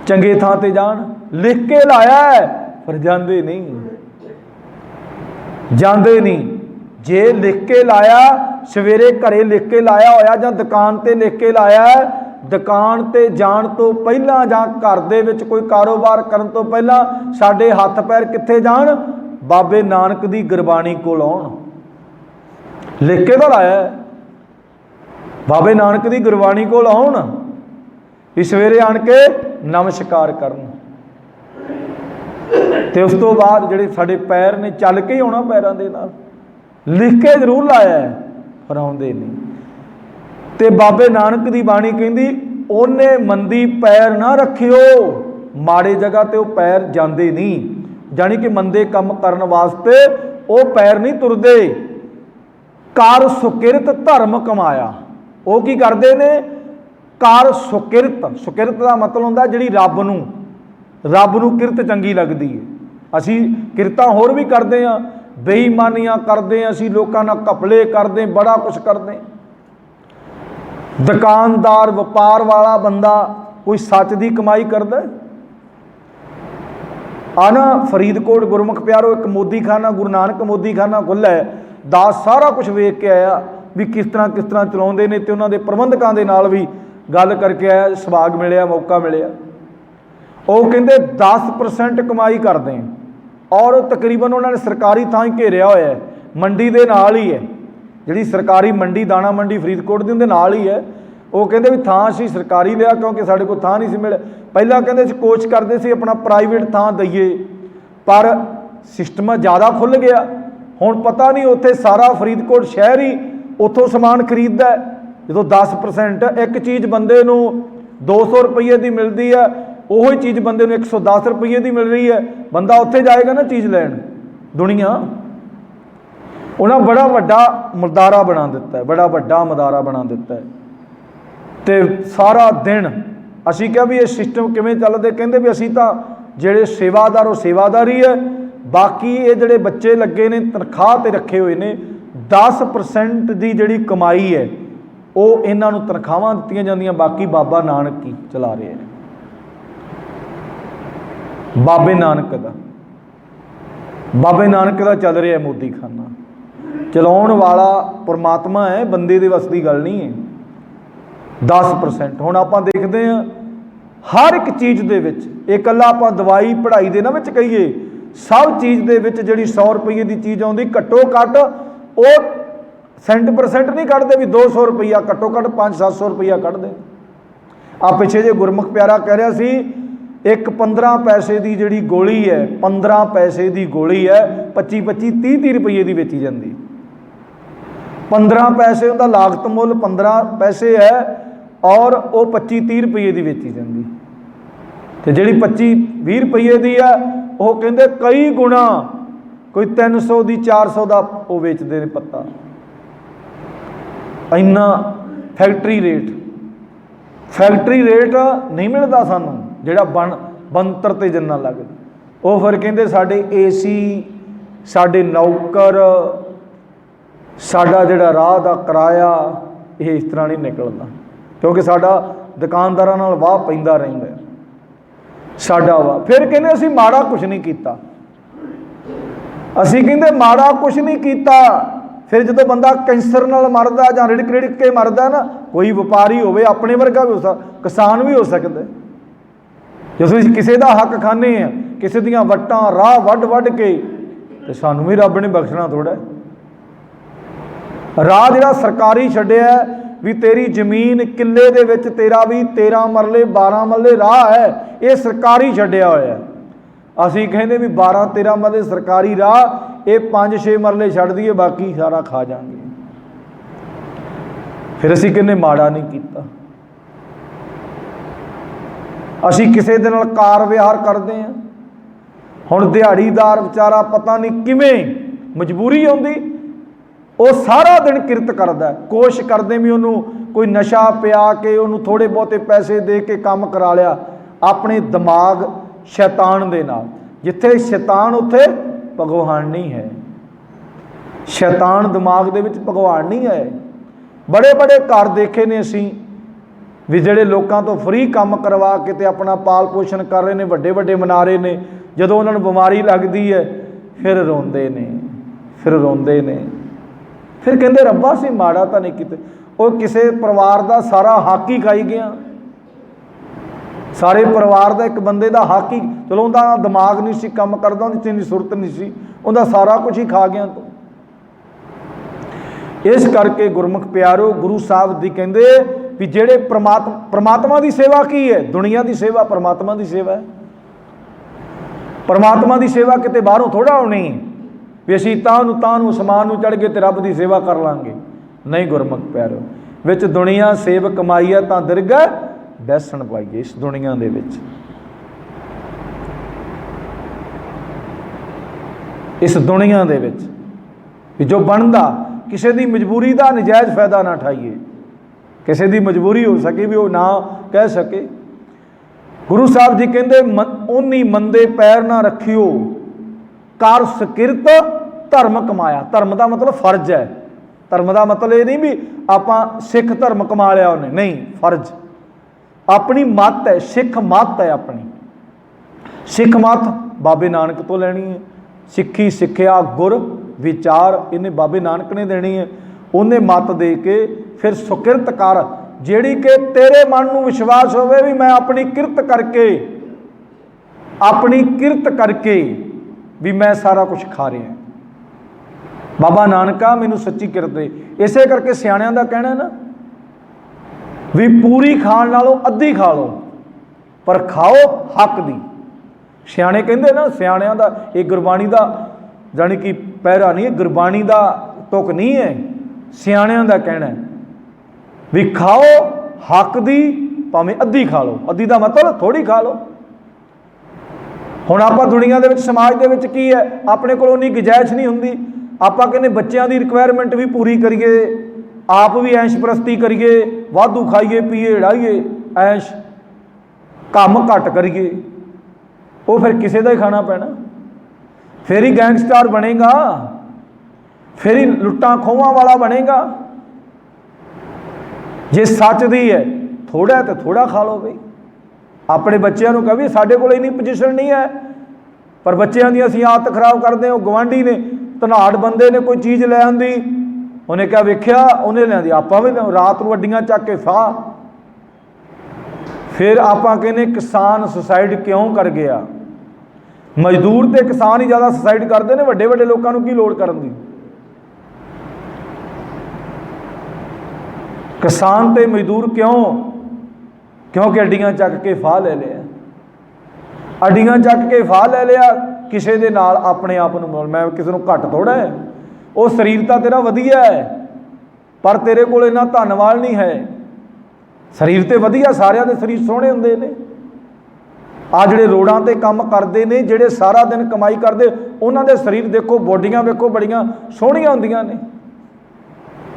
चंगे थां ते जाण। लिख के लाया है पर जांदे नहीं, जांदे नहीं। जे लिख के लाया सवेरे घरे लिख के लाया होया जां दुकान ते लिख के लाया है, दुकान ते जाण तो पहला जां घर दे विच कोई कारोबार करन तो पहला साडे हथ पैर कित्थे जाण, बाबे नानक दी गुरबाणी कोल आउण। लिख के तो लाया है बाबे नानक दी गुरबाणी कोल आउण, इस सवेरे आण के नमस्कार करन। तो उस तो बाद जिहड़े साडे पैर ने चल के ही आउणा, पैरां दे नाल लिख के जरूर लाया है पर आउंदे नहीं। ते बाबे नानक दी बाणी कहंदी ओने मंदी पैर ना रखियो, माड़े जगह ते वो पैर जांदे नहीं, जानी कि मंदे काम करन वास्ते वो पैर नहीं तुरदे। कर सुकिरत धर्म कमाया, वो की करते ने, कर सुकिरत, सुकिरत का मतलब होंदा जिहड़ी रब नूं किरत चंगी लगदी है। असी किरतां होर भी करते हैं, बेईमानियां करते हैं, असी लोगों नाल घपले करते हैं, बड़ा कुछ करते हैं। दुकानदार व्यापार वाला बंदा कोई सच की कमाई करता है। आना फरीदकोट गुरमुख प्यारो एक मोदी खाना, गुरु नानक मोदी खाना खुला है, दास सारा कुछ वेख के आया भी किस तरह चलाउंदे ने, ते उन्हां दे प्रबंधकां दे नाल भी गल करके आया, सुभाग मिलिया, मौका मिलिया। वो कहते 10% कमाई करते हैं, और तकरीबन उन्होंने सरकारी थां ही घेरिया होया है, मंडी दे नाल ही है, जिहड़ी सरकारी मंडी दाणा मंडी फरीदकोट दी उहदे नाल ही है। वो कहते भी थां असीं सरकारी लिया क्योंकि साडे कोल थां नहीं सी मिले। पहलां कहते कोशिश करते सी अपना प्राइवेट थां दईए, पर सिस्टम ज़्यादा खुल गया। हुण पता नहीं उत्थे सारा फरीदकोट शहर ही उत्थों समान खरीददा है। जो 10% एक चीज़ बंदे नूं 200 रुपये की मिलती है, वही चीज़ बंदे नूं 110 रुपये की मिल रही है, बंदा उत्थे जाएगा ना चीज़ लैण। दुनिया उन्हें बड़ा वड्डा मदारा बना दिता है, बड़ा वड्डा मदारा बना दिता है। तो सारा दिन असी क्या भी ये सिस्टम किवें चलदे, कहंदे भी असी तां जिहड़े सेवादार वो सेवादारी है, बाकी ये जिहड़े बच्चे लगे ने तनखाह ते रखे हुए ने, 10% की जिहड़ी कमाई है वो इन्हां नूं तनखावां दित्तियां जांदियां, बाकी बाबा नानक ही चला रहे हैं। बाबे नानक का चल रहा है मोदी खाना, चलाउण वाला परमात्मा है, बंदे दे वस दी गल नहीं है। 10% हुण आपां देखदे हैं हर एक चीज़ दे विच, ये कल्ला आपां दवाई पढ़ाई दे ना विच कहीए, सब चीज़ दे विच जिहड़ी 100 रुपये की चीज़ आउंदी घट्टो घट्ट वो 100% नहीं कढ़दे भी 200 रुपया, घट्टो घट्ट 500-700 रुपया कढ़दे। आ पिछे जे गुरमुख प्यारा कह रहा सी एक 15 पैसे की जिहड़ी गोली है, 15 पैसे की गोली है 25-25 30-30 रुपये की बेची जाती। 15 पैसे उनका लागत मुल 15 पैसे है और वो 25-30 रुपये की बेची जाती। तो जी 25-20 रुपये की है वो कहते कई गुणा, कोई 300 की 400 का वो बेचते हैं पत्ता। इन्ना फैक्ट्री रेट नहीं मिलता सानू, जिहड़ा बनतर ते जन्ना लगदा। वो फिर कहते साडे AC, साडे नौकर, साडा जिहड़ा राह दा किराया ये इस तरह नहीं निकलदा, क्योंकि साडा दुकानदारां नाल वाह पैंदा रहिंदा है, साडा वाह। फिर कहते असीं माड़ा कुछ नहीं कीता, असीं कहते माड़ा कुछ नहीं कीता। फिर जो बंदा कैंसर नाल मरदा जां रिड़क रिड़क के मरदा ना, कोई व्यापारी होवे अपने वर्गा भी हो सकदा, किसान भी हो सकदा। जो किसी का हक खाने हैं, किसी दियां वट्टां राह वड्ड वड्ड के तो सानू भी रब ने बख्शना थोड़ा है। राह जिहड़ा सरकारी छड्डिया भी तेरी जमीन किले दे विच तेरा भी 13 मरले 12 मरले राह है, ये सरकारी छड्डिया होया है। असीं कहंदे भी 12-13 मरले सरकारी राह, ये 5-6 मरले छड्ड दईए बाकी सारा खा जाएंगे। फिर असीं कहंदे माड़ा नहीं कीता। असीं किसे दे नाल कार विहार करते हैं। हुण दिहाड़ीदार बेचारा पता नहीं किवें मजबूरी आउंदी, वो सारा दिन किरत करता है, कोशिश करते भी उन्होंने कोई नशा पिया के उन्होंने थोड़े बहुते पैसे दे के काम करा लिया अपने दिमाग शैतान दे नाल। जिथे शैतान उत्थे भगवान नहीं है। शैतान दिमाग दे विच भगवान नहीं है। बड़े बड़े घर देखे ने असीं भी जिहड़े लोकां तो फ्री काम करवा के ते अपना पाल पोषण कर रहे हैं, वड्डे वड्डे मनारे ने, जदों उन्हां नूं बीमारी लगदी है फिर रोंदे ने, फिर कहते रब्बा से माड़ा तो नहीं किते। वो किसी परिवार का सारा हक ही खाई गया, सारे परिवार का एक बंदे का हक ही, चलो उनका दिमाग नहीं सी काम करता, उन्हें इतनी सुरत नहीं सी, उनका सारा कुछ ही खा गया। तो इस करके गुरमुख प्यारो गुरु साहब जी कहते भी जेड़े परमात्मा की सेवा की है, दुनिया की सेवा परमात्मा की सेवा है। परमात्मा की सेवा किते बाहरों थोड़ा होनी भी असीं तां समान नूं चढ़ के ते रब की सेवा कर लांगे, नहीं गुरमुख प्यारो। विच दुनिया सेव कमाईए तां दरगाह बैसन पाईए। इस दुनिया दे विच, इस दुनिया दे विच भी जो बनदा किसी की मजबूरी का नजायज़ फायदा ना उठाइए। किसी की मजबूरी हो सके भी वो ना कह सके। गुरु साहब जी कहते उन्नी मंदे पैर ना रखियो, कर सकिरत धर्म कमाया। धर्म का मतलब फर्ज है। धर्म का मतलब ये नहीं भी आप सिख धर्म कमा लिया उन्हें, नहीं, फर्ज अपनी मत है, सिख मत है अपनी। सिख मत बाबे नानक तो लैनी है। सिक्खी सिक्ख्या गुर विचार इन्हें बाबे नानक ने देनी है। उन्हें मत दे के फिर सुकिरत कर, जेड़ी कि तेरे मन में विश्वास होवे भी मैं अपनी किरत करके भी मैं सारा कुछ खा रहा। बाबा नानका मैनू सच्ची किरत दे। इसे करके सियाणियां दा कहना है ना भी पूरी खाण नालों अद्धी खा लो पर खाओ हक दी। सियाणे कहंदे ना, सियाणियां दा एक गुरबाणी दा जानी कि पैरा नहीं है, गुरबाणी दा तुक नहीं है, सियाणियां दा कहना है भी खाओ हक दी, भावें अद्धी खा लो। अद्धी दा मतलब थोड़ी खा लो। हुण आपां दुनिया दे विच समाज दे विच की है, अपने कोल उन्नी गुंजाइश नहीं हुंदी। आपां कहने बच्चों की रिक्वायरमेंट भी पूरी करिए, आप भी ऐश प्रस्ती करिए, वाधू खाइए पीए उड़ाइए, ऐश काम घट करिए। वो फिर किसी का ही खाना पैना, फिर ही गैंगस्टर बनेगा, फिर ही लुट्टां खोहां वाला बनेगा। जे सच दी है थोड़ा तो थोड़ा खा लो। बई अपने बच्चों को कह भी साढ़े को इन्नी पोजीशन नहीं है, पर बच्चों की असीं आदत खराब करते हैं। गवांढी ने धनाड़ बंदे ने कोई चीज़ लै आंदी, उन्हें क्या वेख्या, उन्हें लिया आपां भी रात को वड्डियां चक के फा। फिर आपां कहने किसान सुसाइड क्यों कर गया। मजदूर तो किसान ही ज़्यादा सुसाइड करते हैं, वड्डे वड्डे लोगों की लोड़ करन दी। किसान ते मजदूर क्यों, क्योंकि अड्डियां चक के फाह ले लिया। अड्डियां चक के फाह ले लिया किसी दे नाल अपने आप नूं, मैं किसी नूं घट थोड़ा है। वो शरीर तो तेरा वधिया है पर तेरे कोल इन्ना धनवाल नहीं है। शरीर तो वधिया, सारिਆਂ ਦੇ शरीर सोहणे हुंदे ने। आ जिहड़े रोडां ते काम करते ने, जिहड़े सारा दिन कमाई करते, उन्हां दे शरीर देखो, बॉडियां वेखो बड़ियां सोहणियां हुंदियां ने।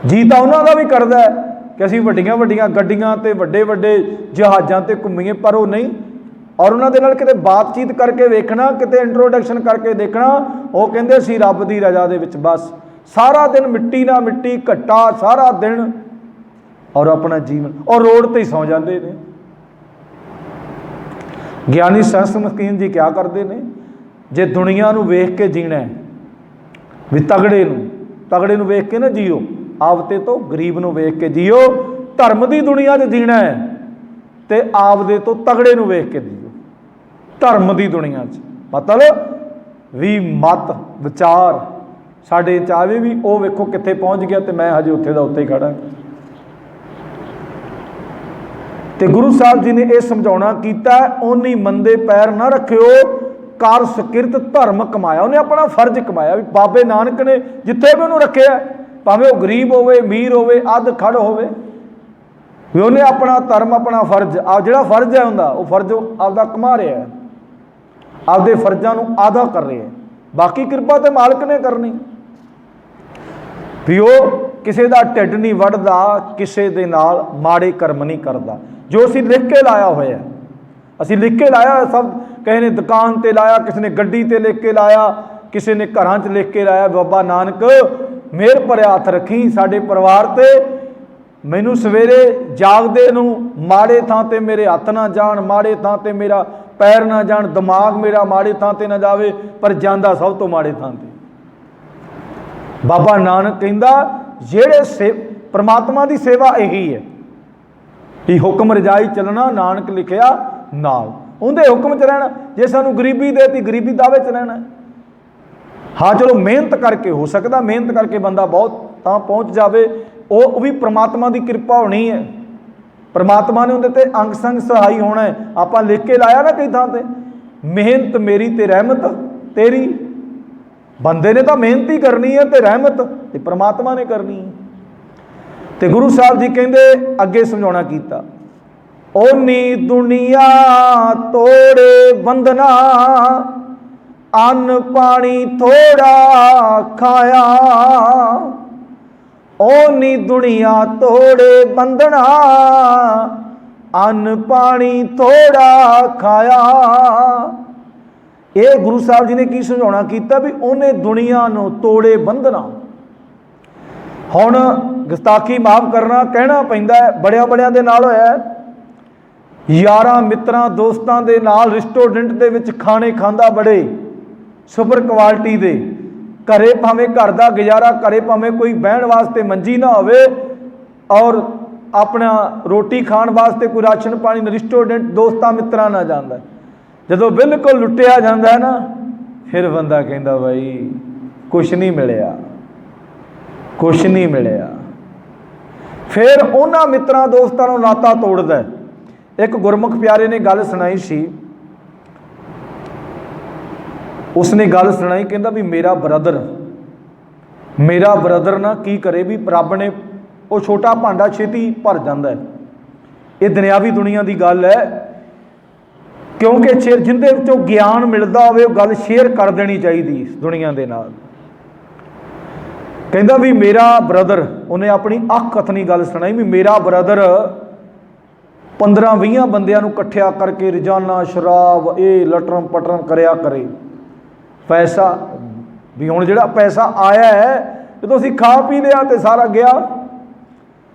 जी तो उन्हां दा भी करदा है कि असीं वड्डियां वड्डियां गड्डियां ते वड्डे वड्डे जहाज़ां ते घुम्मीए, पर वो नहीं। और उन्होंने नाल किते बातचीत करके वेखना, किते इंट्रोडक्शन करके देखना, वो कहंदे असीं रब दी रजा दे विच बस सारा दिन मिट्टी ना मिट्टी घट्टा सारा दिन, और अपना जीवन और रोड ते ही सौ जाते हैं। ज्ञानी संत मस्कीन जी क्या करते हैं, जे दुनिया नूं वेख के जीना है भी तगड़े नूं वेख के ना जियो, आपते तो गरीब नूं वेख के जियो। धर्म की दुनिया च जीना है तो आपदे तो तगड़े नूं वेख के जियो। धर्म की दुनिया च मतलब भी मत विचार साडे च आवे भी वो वेखो कित्थे पहुँच गया तो मैं हजे उत्थे दा उत्थे ही खड़ा। तो गुरु साहब जी ने यह समझाना किया, ओनी मंदे पैर ना रखियो, कर सकिरत धर्म कमाया। उन्हें अपना फर्ज कमाया भी बाबे नानक ने जिथे भी उन्होंने रखे, भावें वह गरीब होवे अमीर होवे अध खड़ होवे, भी उन्हें अपना धर्म अपना फर्ज आ जिहड़ा फर्ज है उनका वो फर्ज आपदा कमा रहा है, आपदे फर्जां नूं आदा कर रहे हैं। बाकी किरपा तो मालक ने करनी भी वो किसी का ढिड नहीं वढ़दा, किसी दे नाल माड़े कर्म नहीं करता। जो असीं लिख के लाया होया, असीं लिख के लाया, सब किसी ने दुकान ते लाया, किसी ने गड्डी ते लिख के लाया, किसी ने घरां च लिख के लाया, बाबा नानक मेहर भरिया हथ रखी साडे परिवार ते, मैनू सवेरे जागदे नूं माड़े थां ते मेरे हथ ना जाण, माड़े थां ते मेरा पैर ना जाण, दिमाग मेरा माड़े थां ते ना जावे, पर जांदा सब तो माड़े थां ते। बाबा नानक कहंदा जेड़े परमात्मा की सेवा यही है कि हुक्म रजाई चलना, नानक लिखिया नाल, उहदे हुक्म च रहना। जे सानू गरीबी देती गरीबी दावे च रहना। हाँ चलो मेहनत करके हो सकता, मेहनत करके बंदा बहुत तां पहुँच जाए, वो भी परमात्मा की कृपा होनी है। परमात्मा ने उहदे ते अंग संग सहाई होना है। आपां लिख के लाया ना कई थां ते, मेहनत मेरी ते रहमत तेरी। बंदे ने तो मेहनत ही करनी है, तो रहमत ते परमात्मा ने करनी है। तो गुरु साहब जी कहते अगे समझाना कीता, ओनी दुनिया तोड़े बंधना, अन्न पानी थोड़ा खाया। ओनी दुनिया तोड़े बंधना, अन्न पानी थोड़ा खाया। ये गुरु साहब जी ने की समझाना किया भी उन्हें दुनिया नूं तोड़े बंधना। हुण गुस्ताखी माफ करना कहना पैंदा है, बड़िया बड़िया दे नाल होया, यारां मित्रां दोस्तां दे नाल रेस्टोरेंट दे विच खाने खांदा बड़े सुपर क्वालिटी दे, घरे भावें घर का गुजारा करे, भावें कोई बहन वास्ते मंजी ना होवे और अपना रोटी खाण वास्ते कोई राशन पानी रेस्टोरेंट दोस्तां मित्रां ना जांदा, जदों बिल्कुल लुटिया जांदा है ना, फिर बंदा कहंदा भाई कुछ नहीं मिलिया, कुछ नहीं मिलिया। फिर उन्हां मित्रां दोस्तां नूं नाता तोड़दा है। एक गुरमुख प्यारे ने गल सुनाई सी, उसने गल सुनाई, कहंदा भी मेरा ब्रदर ना की करे भी रब ने वो छोटा भांडा छेती भर जाता है। ये दुनियावी दुनिया की गल है, क्योंकि शेर जिंदे विचों ज्ञान मिलता होवे वो गल शेयर कर देनी चाहिए दुनिया के नाल। कहंदा भी मेरा ब्रदर, उन्हें अपनी अख हथनी गल सुनाई भी मेरा ब्रदर 15-20 बंदियां नूं इकट्ठिया करके रोजाना शराब ये लटरम पटरम करया करे, पैसा भी हुण जिहड़ा पैसा आया है जो असीं खा पी लिया तो सारा गया।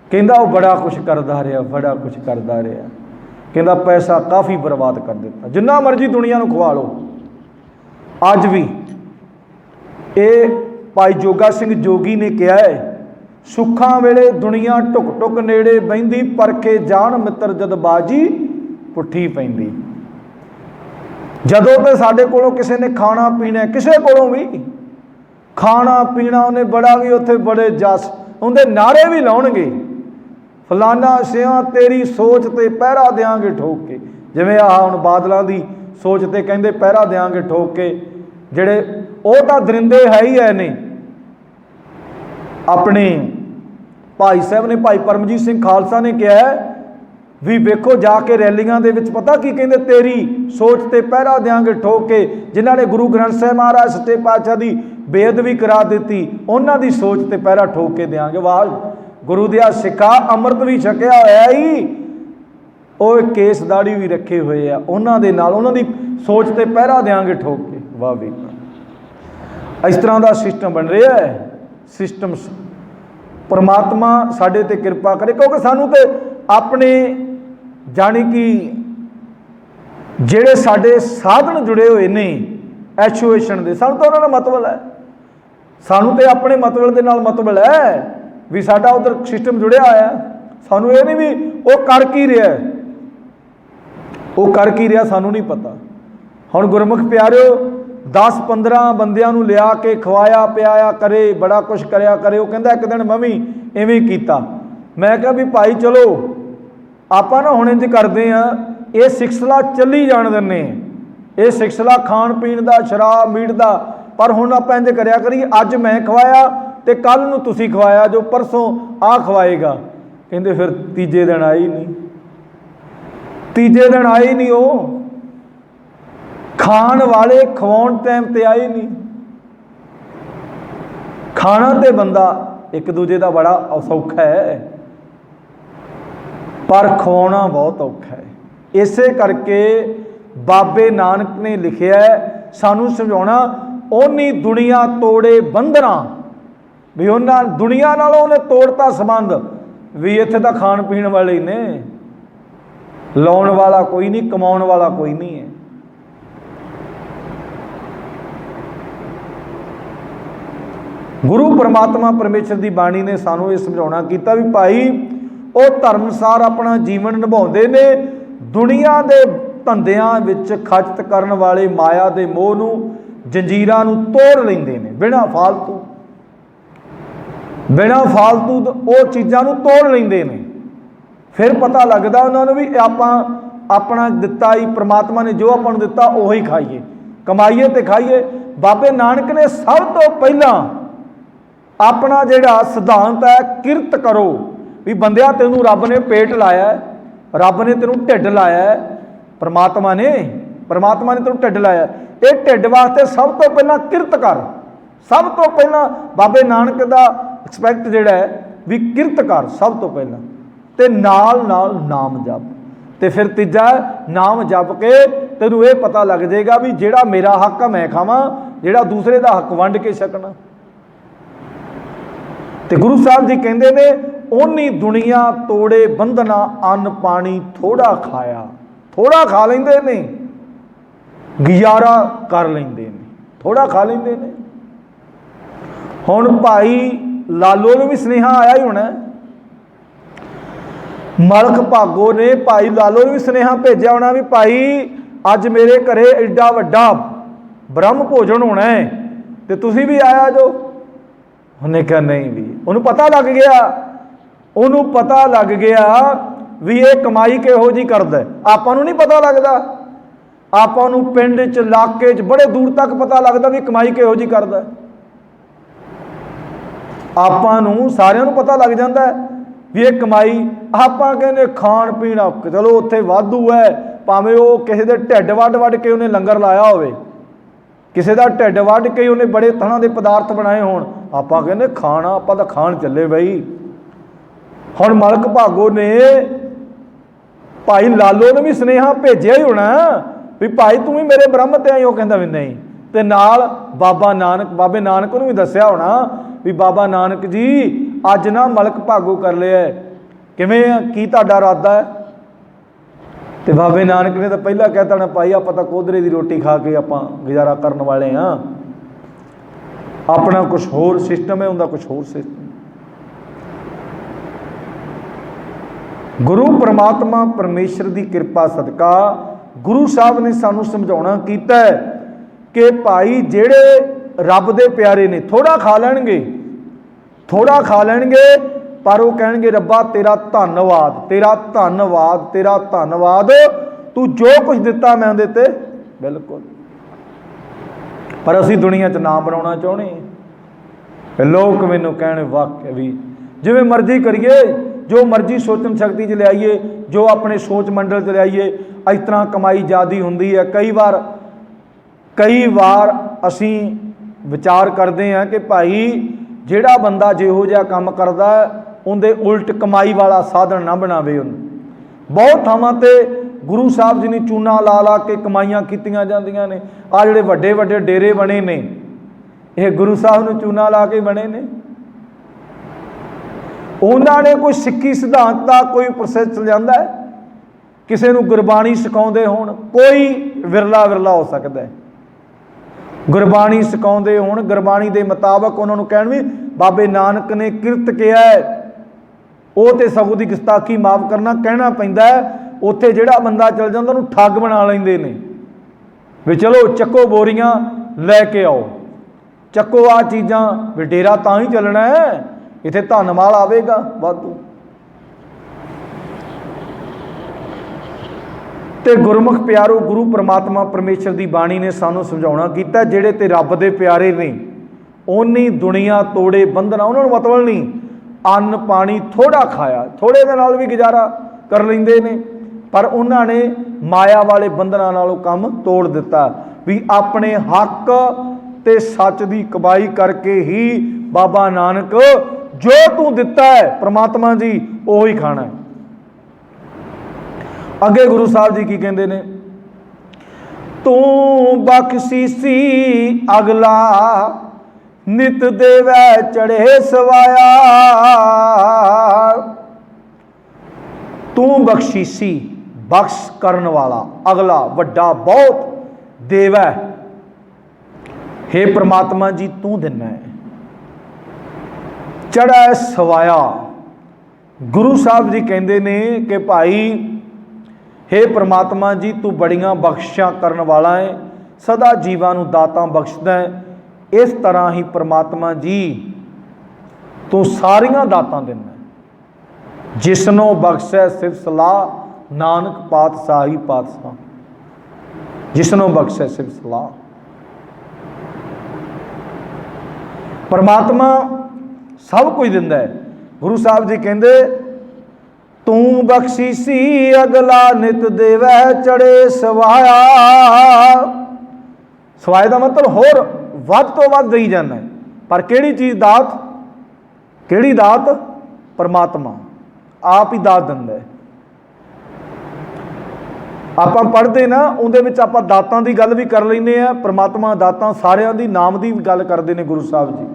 कहंदा वो बड़ा कुछ करदा रहा, बड़ा कुछ करदा रहा, कहंदा पैसा काफ़ी बर्बाद कर दिता, जिन्ना मर्जी दुनिया नूं खवा लो। अज भी ये भाई जोगा सिंह जोगी ने कहा है, सुखां वेले दुनिया टुक टुक नेड़े बहिंदी, परखे जान मित्र जद बाजी पुट्ठी पैंदी। जदों तो साडे कोलों किसी ने खाना पीना, किसी कोलों भी खाना पीना, उन्हें बड़ा भी उत्थे बड़े जस उनके नारे भी लाउणगे, फलाना सिया तेरी सोच ते पहरा देंगे ठोक के, जिवें आह हुण बादलों की सोच ते कहंदे पहरा देंगे ठोक के, जिहड़े वो तो दरिंदे है ही है ने। अपने भाई साहब ने, भाई परमजीत सिंह खालसा ने कहा है भी वेखो जाके रैलियां दे विच पता की कहंदे, तेरी सोच ते पहरा देंगे ठोक के, जिन्हां ने गुरु ग्रंथ साहिब महाराज सच्चे पातशाह की बेअदबी करा दी, उन्हां दी सोच ते पहरा ठोक के देंगे। वाह गुरु दिया सिखा, अमृत भी छकिया होया ही, वो केस दाड़ी भी रखे हुए आ, उन्हां दे नाल उन्हां दी सोच ते पहरा देंगे ठोक के। वाह भी इस तरह का सिस्टम बन रहा है। सिस्टम परमात्मा साडे ते कृपा करे, क्योंकि सानू ते अपने जानी कि जेड़े साडे साधन जुड़े हुए ने एसोएशन दे, सानू तो उन्हां दा मतलब है, सानू ते अपने मतलब दे नाल मतलब है भी साडा उधर सिस्टम जुड़िया आया। सानू ये नहीं भी वो कर की रहा है, वो कर की रहा सानू नहीं पता। हुण गुरमुख प्यारिओ 10-15 ਬੰਦਿਆਂ ਨੂੰ ਲਿਆ ਕੇ ਖਵਾਇਆ ਪਿਆਇਆ ਕਰੇ, ਬੜਾ ਕੁਛ ਕਰਿਆ ਕਰੇ। ਉਹ ਕਹਿੰਦਾ ਇੱਕ ਦਿਨ ਮੈਂ ਵੀ ਇਵੇਂ ਕੀਤਾ। ਮੈਂ ਕਿਹਾ ਵੀ ਭਾਈ ਚਲੋ ਆਪਾਂ ਨਾ ਹੁਣ ਇੰਝ ਕਰਦੇ ਹਾਂ, ਇਹ ਸਿਲਸਿਲਾ ਚੱਲੀ ਜਾਣ ਦਿੰਦੇ ਹਾਂ, ਇਹ ਸਿਲਸਿਲਾ ਖਾਣ ਪੀਣ ਦਾ, ਸ਼ਰਾਬ ਮੀਟ ਦਾ। ਪਰ ਹੁਣ ਆਪਾਂ ਇੰਝ ਕਰਿਆ ਕਰੀਏ, ਅੱਜ ਮੈਂ ਖਵਾਇਆ ਤੇ ਕੱਲ ਨੂੰ ਤੁਸੀਂ ਖਵਾਇਆ, ਜੋ ਪਰਸੋਂ ਆਹ ਖਵਾਏਗਾ। ਕਹਿੰਦੇ ਫਿਰ ਤੀਜੇ ਦਿਨ ਆਈ ਨਹੀਂ, ਤੀਜੇ ਦਿਨ ਆਏ ਨਹੀਂ। ਉਹ ਖਾਣ ਵਾਲੇ ਖਵਾਉਣ ਟਾਈਮ ਤੇ ਆਏ ਨਹੀਂ। ਖਾਣਾ ਤੇ ਬੰਦਾ ਇੱਕ ਦੂਜੇ ਦਾ ਬੜਾ ਸੌਖਾ ਹੈ, ਪਰ ਖਵਾਉਣਾ ਬਹੁਤ ਔਖਾ ਹੈ। ਇਸੇ ਕਰਕੇ ਬਾਬੇ ਨਾਨਕ ਨੇ ਲਿਖਿਆ ਸਾਨੂੰ ਸਮਝਾਉਣਾ, ਓਨੀ ਦੁਨੀਆ ਤੋੜੇ ਬੰਧਨਾਂ, ਵੀ ਉਹਨਾਂ ਦੁਨੀਆ ਨਾਲ ਉਹਨੇ ਤੋੜਤਾ ਸੰਬੰਧ, ਵੀ ਇੱਥੇ ਤਾਂ ਖਾਣ ਪੀਣ ਵਾਲੇ ਹੀ ਨੇ, ਲਾਉਣ ਵਾਲਾ ਕੋਈ ਨਹੀਂ, ਕਮਾਉਣ ਵਾਲਾ ਕੋਈ ਨਹੀਂ ਹੈ। ਗੁਰੂ ਪਰਮਾਤਮਾ ਪਰਮੇਸ਼ਰ ਦੀ ਬਾਣੀ ਨੇ ਸਾਨੂੰ ਇਹ ਸਮਝਾਉਣਾ ਕੀਤਾ ਵੀ ਭਾਈ ਉਹ ਧਰਮ ਅਨੁਸਾਰ ਆਪਣਾ ਜੀਵਨ ਨਿਭਾਉਂਦੇ ਨੇ, ਦੁਨੀਆ ਦੇ ਧੰਦਿਆਂ ਵਿੱਚ ਖਚਤ ਕਰਨ ਵਾਲੇ ਮਾਇਆ ਦੇ ਮੋਹ ਨੂੰ, ਜੰਜੀਰਾਂ ਨੂੰ ਤੋੜ ਲੈਂਦੇ ਨੇ, ਬਿਨਾਂ ਫਾਲਤੂ ਉਹ ਚੀਜ਼ਾਂ ਨੂੰ ਤੋੜ ਲੈਂਦੇ ਨੇ। ਫਿਰ ਪਤਾ ਲੱਗਦਾ ਉਹਨਾਂ ਨੂੰ ਵੀ ਆਪਾਂ ਆਪਣਾ ਦਿੱਤਾ ਹੀ ਪ੍ਰਮਾਤਮਾ ਨੇ ਜੋ ਆਪਾਂ ਨੂੰ ਦਿੱਤਾ ਉਹੀ ਖਾਈਏ, ਕਮਾਈਏ ਤੇ ਖਾਈਏ। ਬਾਬੇ ਨਾਨਕ ਨੇ ਸਭ ਤੋਂ ਪਹਿਲਾਂ ਆਪਣਾ ਜਿਹੜਾ ਸਿਧਾਂਤ ਹੈ, ਕਿਰਤ ਕਰੋ। ਵੀ ਬੰਦਿਆ ਤੈਨੂੰ ਰੱਬ ਨੇ ਪੇਟ ਲਾਇਆ, ਰੱਬ ਨੇ ਤੈਨੂੰ ਢਿੱਡ ਲਾਇਆ, ਪ੍ਰਮਾਤਮਾ ਨੇ ਤੈਨੂੰ ਢਿੱਡ ਲਾਇਆ। ਇਹ ਢਿੱਡ ਵਾਸਤੇ ਸਭ ਤੋਂ ਪਹਿਲਾਂ ਕਿਰਤ ਕਰ। ਸਭ ਤੋਂ ਪਹਿਲਾਂ ਬਾਬੇ ਨਾਨਕ ਦਾ ਐਕਸਪੈਕਟ ਜਿਹੜਾ ਹੈ ਵੀ ਕਿਰਤ ਕਰ ਸਭ ਤੋਂ ਪਹਿਲਾਂ, ਤੇ ਨਾਲ ਨਾਲ ਨਾਮ ਜਪ। ਤੇ ਫਿਰ ਤੀਜਾ ਨਾਮ ਜਪ ਕੇ ਤੈਨੂੰ ਇਹ ਪਤਾ ਲੱਗ ਜਾਏਗਾ ਵੀ ਜਿਹੜਾ ਮੇਰਾ ਹੱਕ ਆ ਮੈਂ ਖਾਵਾਂ, ਜਿਹੜਾ ਦੂਸਰੇ ਦਾ ਹੱਕ ਵੰਡ ਕੇ ਛਕਣਾ। ਤੇ ਗੁਰੂ ਸਾਹਿਬ ਜੀ ਕਹਿੰਦੇ ਨੇ, ਓਨੀ ਦੁਨੀਆ ਤੋੜੇ ਬੰਧਨਾ, ਅੰਨ ਪਾਣੀ ਥੋੜਾ ਖਾਇਆ। ਥੋੜਾ ਖਾ ਲੈਂਦੇ ਨੇ, ਗੁਜ਼ਾਰਾ ਕਰ ਲੈਂਦੇ ਨੇ, ਥੋੜਾ ਖਾ ਲੈਂਦੇ ਨੇ। ਹੁਣ ਭਾਈ ਲਾਲੋ ਨੂੰ ਵੀ ਸੁਨੇਹਾ ਆਇਆ ਹੀ ਹੋਣਾ, ਮਲਕ ਭਾਗੋ ਨੇ ਭਾਈ ਲਾਲੋ ਨੂੰ ਵੀ ਸੁਨੇਹਾ ਭੇਜਿਆ ਹੋਣਾ ਵੀ ਭਾਈ ਅੱਜ ਮੇਰੇ ਘਰੇ ਐਡਾ ਵੱਡਾ ਬ੍ਰਹਮ ਭੋਜਨ ਹੋਣਾ ਹੈ ਤੇ ਤੁਸੀਂ ਵੀ ਆਇਆ ਜੋ। ਉਹਨੇ ਕਿਹਾ ਨਹੀਂ ਵੀ, ਉਹਨੂੰ ਪਤਾ ਲੱਗ ਗਿਆ ਵੀ ਇਹ ਕਮਾਈ ਕਿਹੋ ਜਿਹੀ ਕਰਦਾ। ਆਪਾਂ ਨੂੰ ਨਹੀਂ ਪਤਾ ਲੱਗਦਾ, ਆਪਾਂ ਨੂੰ ਪਿੰਡ 'ਚ, ਇਲਾਕੇ 'ਚ, ਬੜੇ ਦੂਰ ਤੱਕ ਪਤਾ ਲੱਗਦਾ ਵੀ ਕਮਾਈ ਕਿਹੋ ਜਿਹੀ ਕਰਦਾ। ਆਪਾਂ ਨੂੰ ਸਾਰਿਆਂ ਨੂੰ ਪਤਾ ਲੱਗ ਜਾਂਦਾ ਵੀ ਇਹ ਕਮਾਈ, ਆਪਾਂ ਕਹਿੰਦੇ ਖਾਣ ਪੀਣ ਚਲੋ ਉੱਥੇ ਵਾਧੂ ਹੈ, ਭਾਵੇਂ ਉਹ ਕਿਸੇ ਦੇ ਢਿੱਡ ਵੱਢ ਕੇ ਉਹਨੇ ਲੰਗਰ ਲਾਇਆ ਹੋਵੇ, ਕਿਸੇ ਦਾ ਢਿੱਡ ਵੱਢ ਕੇ ਉਹਨੇ ਬੜੇ ਤਰ੍ਹਾਂ ਦੇ ਪਦਾਰਥ ਬਣਾਏ ਹੋਣ, ਆਪਾਂ ਕਹਿੰਦੇ ਖਾਣਾ, ਆਪਾਂ ਤਾਂ ਖਾਣ ਚੱਲੇ ਬਈ। ਹੁਣ ਮਲਕ ਭਾਗੋ ਨੇ ਭਾਈ ਲਾਲੋ ਨੂੰ ਵੀ ਸੁਨੇਹਾ ਭੇਜਿਆ ਹੀ ਹੋਣਾ ਵੀ ਭਾਈ ਤੂੰ ਵੀ ਮੇਰੇ ਬ੍ਰਹਮ ਤੇ ਆਈ। ਉਹ ਕਹਿੰਦਾ ਵੀ ਨਹੀਂ। ਤੇ ਨਾਲ ਬਾਬੇ ਨਾਨਕ ਨੂੰ ਵੀ ਦੱਸਿਆ ਹੋਣਾ ਵੀ ਬਾਬਾ ਨਾਨਕ ਜੀ ਅੱਜ ਨਾ ਮਲਕ ਭਾਗੋ ਕਰ ਲਿਆ, ਕਿਵੇਂ ਆ, ਕੀ ਤੁਹਾਡਾ ਇਰਾਦਾ ਹੈ? ਤੇ ਬਾਬੇ ਨਾਨਕ ਨੇ ਤਾਂ ਪਹਿਲਾਂ ਕਹਿ ਤਾ ਨਾ ਭਾਈ ਆਪਾਂ ਤਾਂ ਕੋਧਰੇ ਦੀ ਰੋਟੀ ਖਾ ਕੇ ਆਪਾਂ ਗੁਜ਼ਾਰਾ ਕਰਨ ਵਾਲੇ ਹਾਂ, ਆਪਣਾ ਕੁਛ ਹੋਰ ਸਿਸਟਮ ਹੈ, ਉਹਦਾ ਕੁਛ ਹੋਰ ਸਿਸਟਮ। ਗੁਰੂ ਪਰਮਾਤਮਾ ਪਰਮੇਸ਼ਰ ਦੀ ਕਿਰਪਾ ਸਦਕਾ ਗੁਰੂ ਸਾਹਿਬ ਨੇ ਸਾਨੂੰ ਸਮਝਾਉਣਾ ਕੀਤਾ ਕਿ ਭਾਈ ਜਿਹੜੇ ਰੱਬ ਦੇ ਪਿਆਰੇ ਨੇ ਥੋੜਾ ਖਾ ਲੈਣਗੇ, ਪਰ ਉਹ ਕਹਿਣਗੇ ਰੱਬਾ ਤੇਰਾ ਧੰਨਵਾਦ, ਤੂੰ ਜੋ ਕੁਝ ਦਿੱਤਾ ਮੈਂ ਉਹਦੇ ਤੇ ਬਿਲਕੁਲ। ਪਰ ਅਸੀਂ ਦੁਨੀਆ 'ਚ ਨਾਮ ਬਣਾਉਣਾ ਚਾਹੁੰਦੇ ਹਾਂ। ਲੋਕ ਮੈਨੂੰ ਕਹਿਣ ਵਾਕਿਆ ਵੀ ਜਿਵੇਂ ਮਰਜ਼ੀ ਕਰੀਏ, ਜੋ ਮਰਜ਼ੀ ਸੋਚਣ ਸ਼ਕਤੀ 'ਚ ਲਿਆਈਏ, ਜੋ ਆਪਣੇ ਸੋਚ ਮੰਡਲ 'ਚ ਲਿਆਈਏ, ਇਸ ਤਰ੍ਹਾਂ ਕਮਾਈ ਜ਼ਿਆਦੀ ਹੁੰਦੀ ਹੈ। ਕਈ ਵਾਰ ਅਸੀਂ ਵਿਚਾਰ ਕਰਦੇ ਹਾਂ ਕਿ ਭਾਈ ਜਿਹੜਾ ਬੰਦਾ ਜਿਹੋ ਜਿਹਾ ਕੰਮ ਕਰਦਾ ਉਹਦੇ ਉਲਟ ਕਮਾਈ ਵਾਲਾ ਸਾਧਨ ਨਾ ਬਣਾਵੇ ਉਹਨੂੰ। ਬਹੁਤ ਥਾਵਾਂ 'ਤੇ ਗੁਰੂ ਸਾਹਿਬ ਜੀ ਨੇ ਚੂਨਾ ਲਾ ਕੇ ਕਮਾਈਆਂ ਕੀਤੀਆਂ ਜਾਂਦੀਆਂ ਨੇ। ਆਹ ਜਿਹੜੇ ਵੱਡੇ ਵੱਡੇ ਡੇਰੇ ਬਣੇ ਨੇ, ਇਹ ਗੁਰੂ ਸਾਹਿਬ ਨੂੰ ਚੂਨਾ ਲਾ ਕੇ ਬਣੇ ਨੇ। ਉਹਨਾਂ ਨੇ ਕੋਈ ਸਿੱਖੀ ਸਿਧਾਂਤ ਦਾ ਕੋਈ ਪ੍ਰੋਸੈਸ ਚੱਲ ਜਾਂਦਾ ਹੈ, ਕਿਸੇ ਨੂੰ ਗੁਰਬਾਣੀ ਸਿਖਾਉਂਦੇ ਹੋਣ, ਕੋਈ ਵਿਰਲਾ ਹੋ ਸਕਦਾ ਹੈ, ਗੁਰਬਾਣੀ ਸਿਖਾਉਂਦੇ ਹੋਣ, ਗੁਰਬਾਣੀ ਦੇ ਮੁਤਾਬਕ ਉਹਨਾਂ ਨੂੰ ਕਹਿਣ ਵੀ ਬਾਬੇ ਨਾਨਕ ਨੇ ਕਿਰਤ ਕਿਹਾ ਹੈ, ਉਹ ਤੇ ਸਗੋਂ ਦੀ ਗੁਸਤਾਖੀ ਮਾਫ ਕਰਨਾ ਕਹਿਣਾ ਪੈਂਦਾ ਹੈ। ਉੱਥੇ ਜਿਹੜਾ ਬੰਦਾ ਚੱਲ ਜਾਂਦਾ ਉਹਨੂੰ ਠੱਗ ਬਣਾ ਲੈਂਦੇ ਨੇ ਵੀ ਚਲੋ ਚੱਕੋ ਬੋਰੀਆਂ, लैके आओ, ਚੱਕੋ आ चीज़ां भी डेरा तां ही चलना है, इत्थे धन माल आवेगा वाधू। ते गुरमुख प्यारो, गुरु परमात्मा परमेश्वर की बाणी ने सानू समझाउणा कीता, जिहड़े ते रब दे प्यारे ने ओनी दुनिया तोड़े बंधना, उन्होंने मतलब नहीं अन्न पानी थोड़ा खाया, थोड़े दे नाल भी गुजारा कर लैंदे ने, पर उन्होंने माया वाले बंधना नालों काम तोड़ दिता भी अपने हक ते सच की कमाई करके ही बाबा नानक जो तू दिता है परमात्मा जी वो ही खाना है। अगे गुरु साहब जी की कहते ने, तू बख्शीसी अगला नित देवै चढ़े सवाया, तू बख्शीसी बख्श करन वाला, अगला वड्डा बहुत देवै, हे परमात्मा जी तू दिना है, चढ़ा सवाया। गुरु साहब जी कहते ने कि भाई हे परमात्मा जी तू बड़ियां बख्शिशां करन वाला है, सदा जीवां नूं दातां बख्शदा है, इस तरह ही परमात्मा जी तू सारियां दातां दिना है, जिसनों बख्शै सिर्फ सलाह, नानक पातशाही पातशाह, जिसनों बख्शै सिर्फ सलाह। परमात्मा सब कुछ दिंदा है। गुरु साहब जी कहते, तू बख्शीसी अगला नित देवै चढ़े सवाया, सवाए का मतलब होर वध तो वध देई जाना है, पर केड़ी चीज़ दात, केड़ी दात, परमात्मा आप ही दात दिंदा है। आप पढ़ते ना उहदे विच आपां दातां दी गल भी कर लैंदे आ, परमात्मा दातां सारियां दी नाम दी भी गल करते हैं गुरु साहब जी।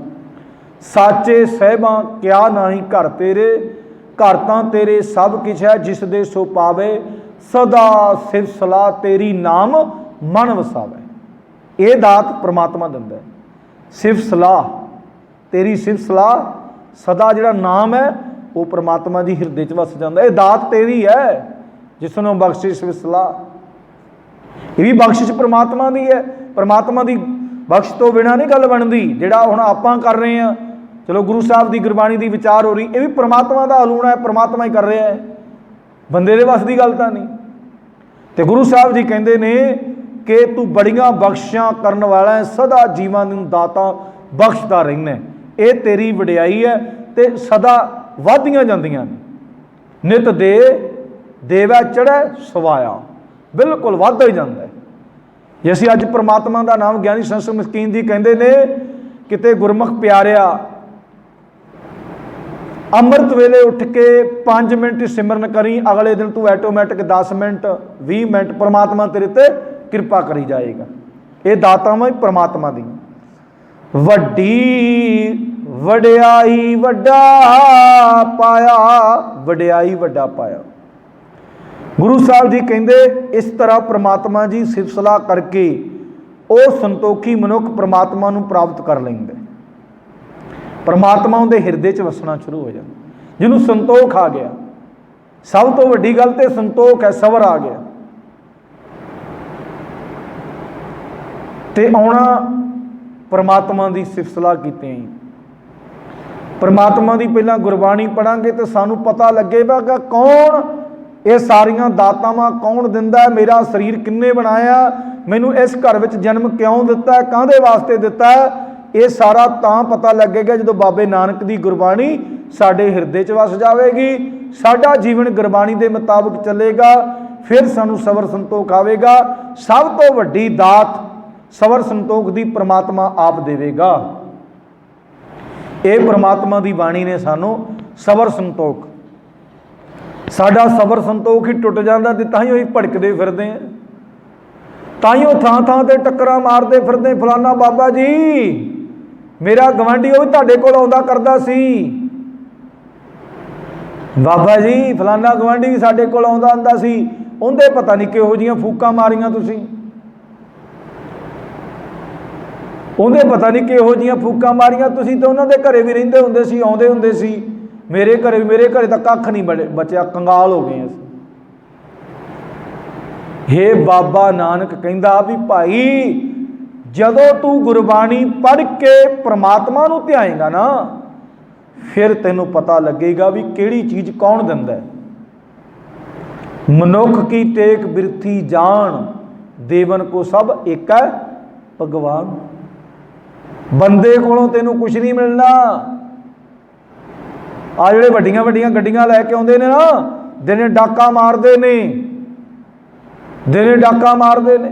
साचे सहबां क्या नाही घर तेरे, घर तां तेरे सब किछ है, जिस दे सो पावे, सदा सिर्फ सलाह तेरी नाम मन वसावे। ये दात परमात्मा दिंदा है, सिर्फ सलाह तेरी, सिर्फ सलाह, सदा जिहड़ा नाम है वो परमात्मा दी हिरदे च वस जांदा। ये दात तेरी है, जिसनों बख्शिश सिर्फ सलाह। ये भी बख्शिश परमात्मा दी है, परमात्मा दी बख्श तो बिना नहीं गल बनती। जिहड़ा हुण आपां कर रहे हैं, चलो गुरु साहब की गुरबाणी की विचार हो रही, ये भी परमात्मा का हलूणा है, परमात्मा ही कर रहा है, बंदे दे वस की गल तां नहीं। तो गुरु साहब जी कहते ने कि तू बड़ियां बख्शिशां करन वाला है, सदा जीवां नूं दातां बख्शदा रहिंदा है, ये तेरी वडियाई है, ते सदा वधदियां जांदियां ने। नित दे देवै चढ़ै सवाया, बिल्कुल वधदा ही जांदा है। जे असीं अज परमात्मा का नाम ज्ञानी संत मस्कीन जी कहते ने, किते गुरमुख प्यारिया अमृत वेले उठ के 5 मिनट सिमरन करी, अगले दिन तू ऐटोमैटिक 10 मिनट 20 मिनट परमात्मा तेरे ते कृपा करी जाएगा। ये दातावां परमात्मा दी। वड्डी वडियाई वड्डा पाया, वडियाई वड्डा पाया। गुरु साहब जी कहते इस तरह परमात्मा जी सिर्फ सलाह करके वो संतोखी मनुख परमात्मा नूं प्राप्त कर लेंदे। परमात्मा उनके हिरदे च वसना शुरू हो जाता, जिन्होंने संतोख आ गया। सब तो वड्डी गल तो संतोख है, सबर आ गया। ते आउणा परमात्मा की सिफत सलाह कीती। परमात्मा की पहला गुरबाणी पढ़ांगे तो सानू पता लगेगा कौन ये सारियां दातावां कौन दिंदा है, मेरा शरीर किन्ने बनाया, मैनू इस घर विच जन्म क्यों दिता है, काहदे वास्ते दिता है, ये सारा तां पता लगेगा जो बाबे नानक की गुरबाणी साडे हिरदे च वस जाएगी, साडा जीवन गुरबाणी के मुताबिक चलेगा, फिर सानू सबर संतोख आवेगा। सब तो वड्डी दात सबर संतोख की परमात्मा आप देवेगा। ये परमात्मा की बाणी ने सानू सबर संतोख, साडा सबर संतोख ही टुट जाता तो तां ही भड़कते फिरते हैं, ताइयों थां थां ते टक्करां मारते फिरते, फलाना बाबा जी मेरा गवांढी वो भी तुहाडे कोल आउंदा करदा सी, बाबा जी फलाना गवांढी भी साडे कोल आउंदा आंदा सी, उहदे पता नहीं किहो जिहियां फूकां मारियां तुसीं, उहदे पता नहीं किहो जिहियां फूकां मारियां तुसीं, तो उन्हां दे घरे भी रहिंदे हुंदे सी, आउंदे हुंदे सी, मेरे घरे तो कख नहीं बचिया, कंगाल हो गए। हे बाबा नानक कहंदा भी भाई ਜਦੋਂ ਤੂੰ ਗੁਰਬਾਣੀ ਪੜ੍ਹ ਕੇ ਪ੍ਰਮਾਤਮਾ ਨੂੰ ਧਿਆਏਗਾ ਨਾ, ਫਿਰ ਤੈਨੂੰ ਪਤਾ ਲੱਗੇਗਾ ਵੀ ਕਿਹੜੀ ਚੀਜ਼ ਕੌਣ ਦਿੰਦਾ ਹੈ। ਮਨੁੱਖ ਕੀ ਟੇਕ ਬਿਰਥੀ ਜਾਣ, ਦੇਵਨ ਕੋ ਸਭ ਏਕ ਹੈ ਭਗਵਾਨ। ਬੰਦੇ ਕੋਲੋਂ ਤੈਨੂੰ ਕੁਝ ਨਹੀਂ ਮਿਲਣਾ। ਆ ਜਿਹੜੇ ਵੱਡੀਆਂ ਵੱਡੀਆਂ ਗੱਡੀਆਂ ਲੈ ਕੇ ਆਉਂਦੇ ਨੇ ਨਾ, ਦਿਨੇ ਡਾਕਾ ਮਾਰਦੇ ਨੇ, ਦਿਨੇ ਡਾਕਾ ਮਾਰਦੇ ਨੇ।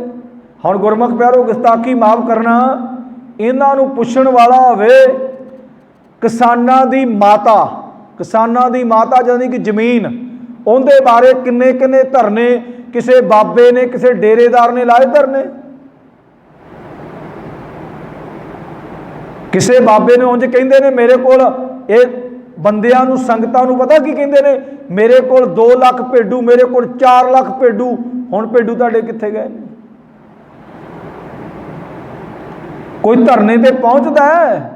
ਹੁਣ ਗੁਰਮੁਖ ਪਿਆਰੋ, ਗੁਸਤਾਖੀ ਮਾਫ ਕਰਨਾ, ਇਹਨਾਂ ਨੂੰ ਪੁੱਛਣ ਵਾਲਾ ਹੋਵੇ ਕਿਸਾਨਾਂ ਦੀ ਮਾਤਾ, ਕਿਸਾਨਾਂ ਦੀ ਮਾਤਾ ਜਾਨੀ ਕਿ ਜ਼ਮੀਨ, ਉਹਦੇ ਬਾਰੇ ਕਿੰਨੇ ਕਿੰਨੇ ਧਰਨੇ ਕਿਸੇ ਬਾਬੇ ਨੇ, ਕਿਸੇ ਡੇਰੇਦਾਰ ਨੇ ਲਾਏ ਧਰਨੇ। ਕਿਸੇ ਬਾਬੇ ਨੇ ਉਂਝ ਕਹਿੰਦੇ ਨੇ ਮੇਰੇ ਕੋਲ, ਇਹ ਬੰਦਿਆਂ ਨੂੰ, ਸੰਗਤਾਂ ਨੂੰ ਪਤਾ ਕੀ ਕਹਿੰਦੇ ਨੇ, ਮੇਰੇ ਕੋਲ 2 ਲੱਖ ਭੇਡੂ, ਮੇਰੇ ਕੋਲ 4 ਲੱਖ ਭੇਡੂ। ਹੁਣ ਭੇਡੂ ਤੁਹਾਡੇ ਕਿੱਥੇ ਗਏ? ਕੋਈ ਧਰਨੇ ਤੇ ਪਹੁੰਚਦਾ ਹੈ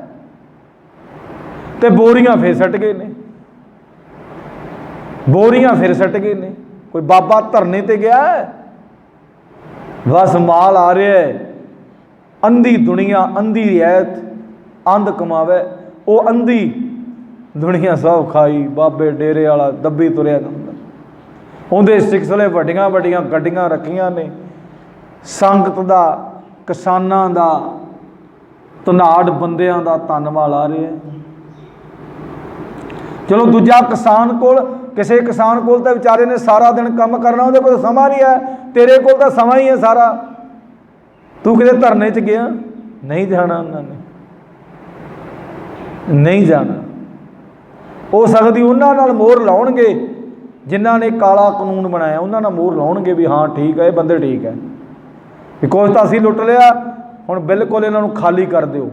ਤੇ ਬੋਰੀਆਂ ਫੇਰ ਸੱਟ ਗਏ ਨੇ, ਬੋਰੀਆਂ ਫਿਰ ਸੱਟ ਗਏ ਨੇ। ਕੋਈ ਬਾਬਾ ਧਰਨੇ ਤੇ ਗਿਆ ਹੈ, ਬਸ ਮਾਲ ਆ ਰਿਹਾ ਹੈ। ਅੰਧੀ ਦੁਨੀਆ, ਅੰਧੀ ਰਿਆਇਤ, ਅੰਧ ਕਮਾਵੇ। ਉਹ ਅੰਧੀ ਦੁਨੀਆ ਸਭ ਖਾਈ, ਬਾਬੇ ਡੇਰੇ ਵਾਲਾ ਦੱਬੀ ਤੁਰਿਆ ਜਾਂਦਾ। ਉਹਦੇ ਸਿਲਸਿਲੇ ਵੱਡੀਆਂ ਵੱਡੀਆਂ ਗੱਡੀਆਂ ਰੱਖੀਆਂ ਨੇ, ਸੰਗਤ ਦਾ, ਕਿਸਾਨਾਂ ਦਾ, ਧਨਾੜ ਬੰਦਿਆਂ ਦਾ ਧੰਨਵਾਦ ਆ ਰਿਹਾ। ਚਲੋ ਦੂਜਾ ਕਿਸਾਨ ਕੋਲ, ਕਿਸੇ ਕਿਸਾਨ ਕੋਲ ਤਾਂ ਵਿਚਾਰੇ ਨੇ ਸਾਰਾ ਦਿਨ ਕੰਮ ਕਰਨਾ, ਉਹਦੇ ਕੋਲ ਸਮਾਂ ਨਹੀਂ ਹੈ। ਤੇਰੇ ਕੋਲ ਤਾਂ ਸਮਾਂ ਹੀ ਹੈ ਸਾਰਾ। ਤੂੰ ਕਿਤੇ ਧਰਨੇ 'ਚ ਗਿਆ? ਨਹੀਂ ਜਾਣਾ, ਉਹਨਾਂ ਨੇ ਨਹੀਂ ਜਾਣਾ। ਹੋ ਸਕਦੀ ਉਹਨਾਂ ਨਾਲ ਮੋਹਰ ਲਾਉਣਗੇ ਜਿਨ੍ਹਾਂ ਨੇ ਕਾਲਾ ਕਾਨੂੰਨ ਬਣਾਇਆ, ਉਹਨਾਂ ਨਾਲ ਮੋਹਰ ਲਾਉਣਗੇ ਵੀ ਹਾਂ ਠੀਕ ਹੈ, ਇਹ ਬੰਦੇ ਠੀਕ ਹੈ, ਵੀ ਕੁਛ ਤਾਂ ਅਸੀਂ ਲੁੱਟ ਲਿਆ, ਹੁਣ ਬਿਲਕੁਲ ਇਹਨਾਂ ਨੂੰ ਖਾਲੀ ਕਰ ਦਿਓ,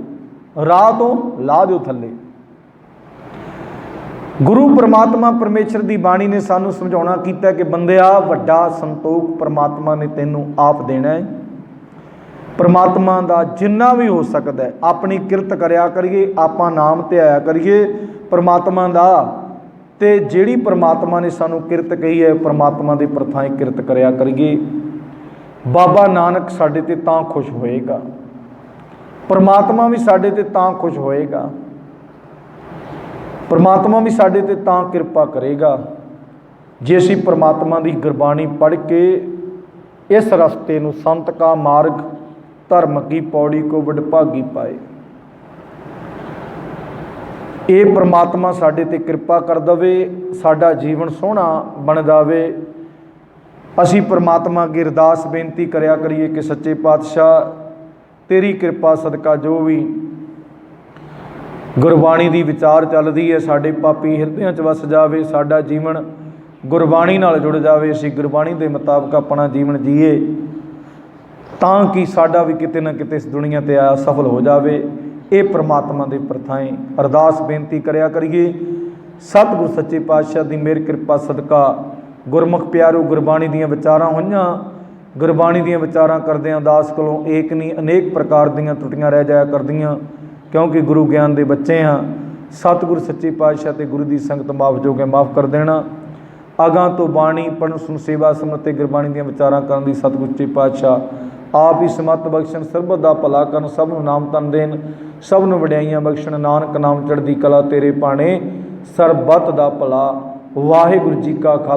ਰਾਹ ਤੋਂ ਲਾ ਦਿਓ ਥੱਲੇ। ਗੁਰੂ ਪਰਮਾਤਮਾ ਪਰਮੇਸ਼ਰ ਦੀ ਬਾਣੀ ਨੇ ਸਾਨੂੰ ਸਮਝਾਉਣਾ ਕੀਤਾ ਕਿ ਬੰਦਿਆ, ਵੱਡਾ ਸੰਤੋਖ ਪਰਮਾਤਮਾ ਨੇ ਤੈਨੂੰ ਆਪ ਦੇਣਾ ਹੈ। ਪਰਮਾਤਮਾ ਦਾ ਜਿੰਨਾ ਵੀ ਹੋ ਸਕਦਾ ਹੈ ਆਪਣੀ ਕਿਰਤ ਕਰਿਆ ਕਰੀਏ, ਆਪਾਂ ਨਾਮ ਧਿਆਇਆ ਕਰੀਏ ਪਰਮਾਤਮਾ ਦਾ। ਤੇ ਜਿਹੜੀ ਪਰਮਾਤਮਾ ਨੇ ਸਾਨੂੰ ਕਿਰਤ ਕਹੀ ਹੈ, ਪਰਮਾਤਮਾ ਦੇ ਪ੍ਰਥਾਏ ਕਿਰਤ ਕਰਿਆ ਕਰੀਏ। ਬਾਬਾ ਨਾਨਕ ਸਾਡੇ ਤੇ ਤਾਂ ਖੁਸ਼ ਹੋਏਗਾ, ਪਰਮਾਤਮਾ ਵੀ ਸਾਡੇ ਤੇ ਤਾਂ ਖੁਸ਼ ਹੋਏਗਾ, ਪਰਮਾਤਮਾ ਵੀ ਸਾਡੇ ਤੇ ਤਾਂ ਕਿਰਪਾ ਕਰੇਗਾ ਜੇ ਅਸੀਂ ਪਰਮਾਤਮਾ ਦੀ ਗੁਰਬਾਣੀ ਪੜ੍ਹ ਕੇ ਇਸ ਰਸਤੇ ਨੂੰ, ਸੰਤ ਕਾ ਮਾਰਗ ਧਰਮ ਕੀ ਪੌੜੀ ਕੋ ਵਡਭਾਗੀ ਪਾਏ। ਇਹ ਪਰਮਾਤਮਾ ਸਾਡੇ ਤੇ ਕਿਰਪਾ ਕਰ ਦਵੇ, ਸਾਡਾ ਜੀਵਨ ਸੋਹਣਾ ਬਣ ਜਾਵੇ। ਅਸੀਂ ਪਰਮਾਤਮਾ ਅੱਗੇ ਅਰਦਾਸ ਬੇਨਤੀ ਕਰਿਆ ਕਰੀਏ ਕਿ ਸੱਚੇ ਪਾਤਸ਼ਾਹ ਤੇਰੀ ਕਿਰਪਾ ਸਦਕਾ ਜੋ ਵੀ ਗੁਰਬਾਣੀ ਦੀ ਵਿਚਾਰ ਚੱਲਦੀ ਹੈ ਸਾਡੇ ਪਾਪੀ ਹਿਰਦਿਆਂ 'ਚ ਵਸ ਜਾਵੇ, ਸਾਡਾ ਜੀਵਨ ਗੁਰਬਾਣੀ ਨਾਲ ਜੁੜ ਜਾਵੇ, ਅਸੀਂ ਗੁਰਬਾਣੀ ਦੇ ਮੁਤਾਬਕ ਆਪਣਾ ਜੀਵਨ ਜੀਏ, ਤਾਂ ਕਿ ਸਾਡਾ ਵੀ ਕਿਤੇ ਨਾ ਕਿਤੇ ਇਸ ਦੁਨੀਆ 'ਤੇ ਆਇਆ ਸਫਲ ਹੋ ਜਾਵੇ। ਇਹ ਪਰਮਾਤਮਾ ਦੇ ਪ੍ਰਥਾਏ ਅਰਦਾਸ ਬੇਨਤੀ ਕਰਿਆ ਕਰੀਏ। ਸਤਿਗੁਰ ਸੱਚੇ ਪਾਤਸ਼ਾਹ ਦੀ ਮਿਹਰ ਕਿਰਪਾ ਸਦਕਾ ਗੁਰਮੁਖ ਪਿਆਰੋ ਗੁਰਬਾਣੀ ਦੀਆਂ ਵਿਚਾਰਾਂ ਹੋਈਆਂ। ਗੁਰਬਾਣੀ ਦੀਆਂ ਵਿਚਾਰਾਂ ਕਰਦਿਆਂ ਦਾਸ ਕੋਲੋਂ ਏਕ ਨਹੀਂ ਅਨੇਕ ਪ੍ਰਕਾਰ ਦੀਆਂ ਤਰੁੱਟੀਆਂ ਰਹਿ ਜਾਇਆ ਕਰਦੀਆਂ, ਕਿਉਂਕਿ ਗੁਰੂ ਗਿਆਨ ਦੇ ਬੱਚੇ ਹਾਂ। ਸਤਿਗੁਰ ਸੱਚੇ ਪਾਤਸ਼ਾਹ ਤੇ ਗੁਰੂ ਦੀ ਸੰਗਤ ਮਾਫ ਜੋਗੇ ਮਾਫ ਕਰ ਦੇਣਾ। ਅਗਾਂ ਤੋਂ ਬਾਣੀ ਪੜ੍ਹਨ, ਸੁਣ, ਸੇਵਾ ਸਿਮਰਨ ਤੇ ਗੁਰਬਾਣੀ ਦੀਆਂ ਵਿਚਾਰਾਂ ਕਰਨ ਦੀ ਸਤਿਗੁਰ ਸੱਚੇ ਪਾਤਸ਼ਾਹ ਆਪ ਹੀ ਸਮੱਤ ਬਖਸ਼ਣ, ਸਰਬਤ ਦਾ ਭਲਾ ਕਰਨ, ਸਭ ਨੂੰ ਨਾਮ ਤਨ ਦੇਣ, ਸਭ ਨੂੰ ਵਡਿਆਈਆਂ ਬਖਸ਼ਣ। ਨਾਨਕ ਨਾਮ ਚੜ੍ਹਦੀ ਕਲਾ ਤੇਰੇ ਭਾਣੇ, ਸਰਬਤ ਦਾ ਭਲਾ। ਵਾਹਿਗੁਰੂ ਜੀ ਕਾ ਖਾਲਸਾ।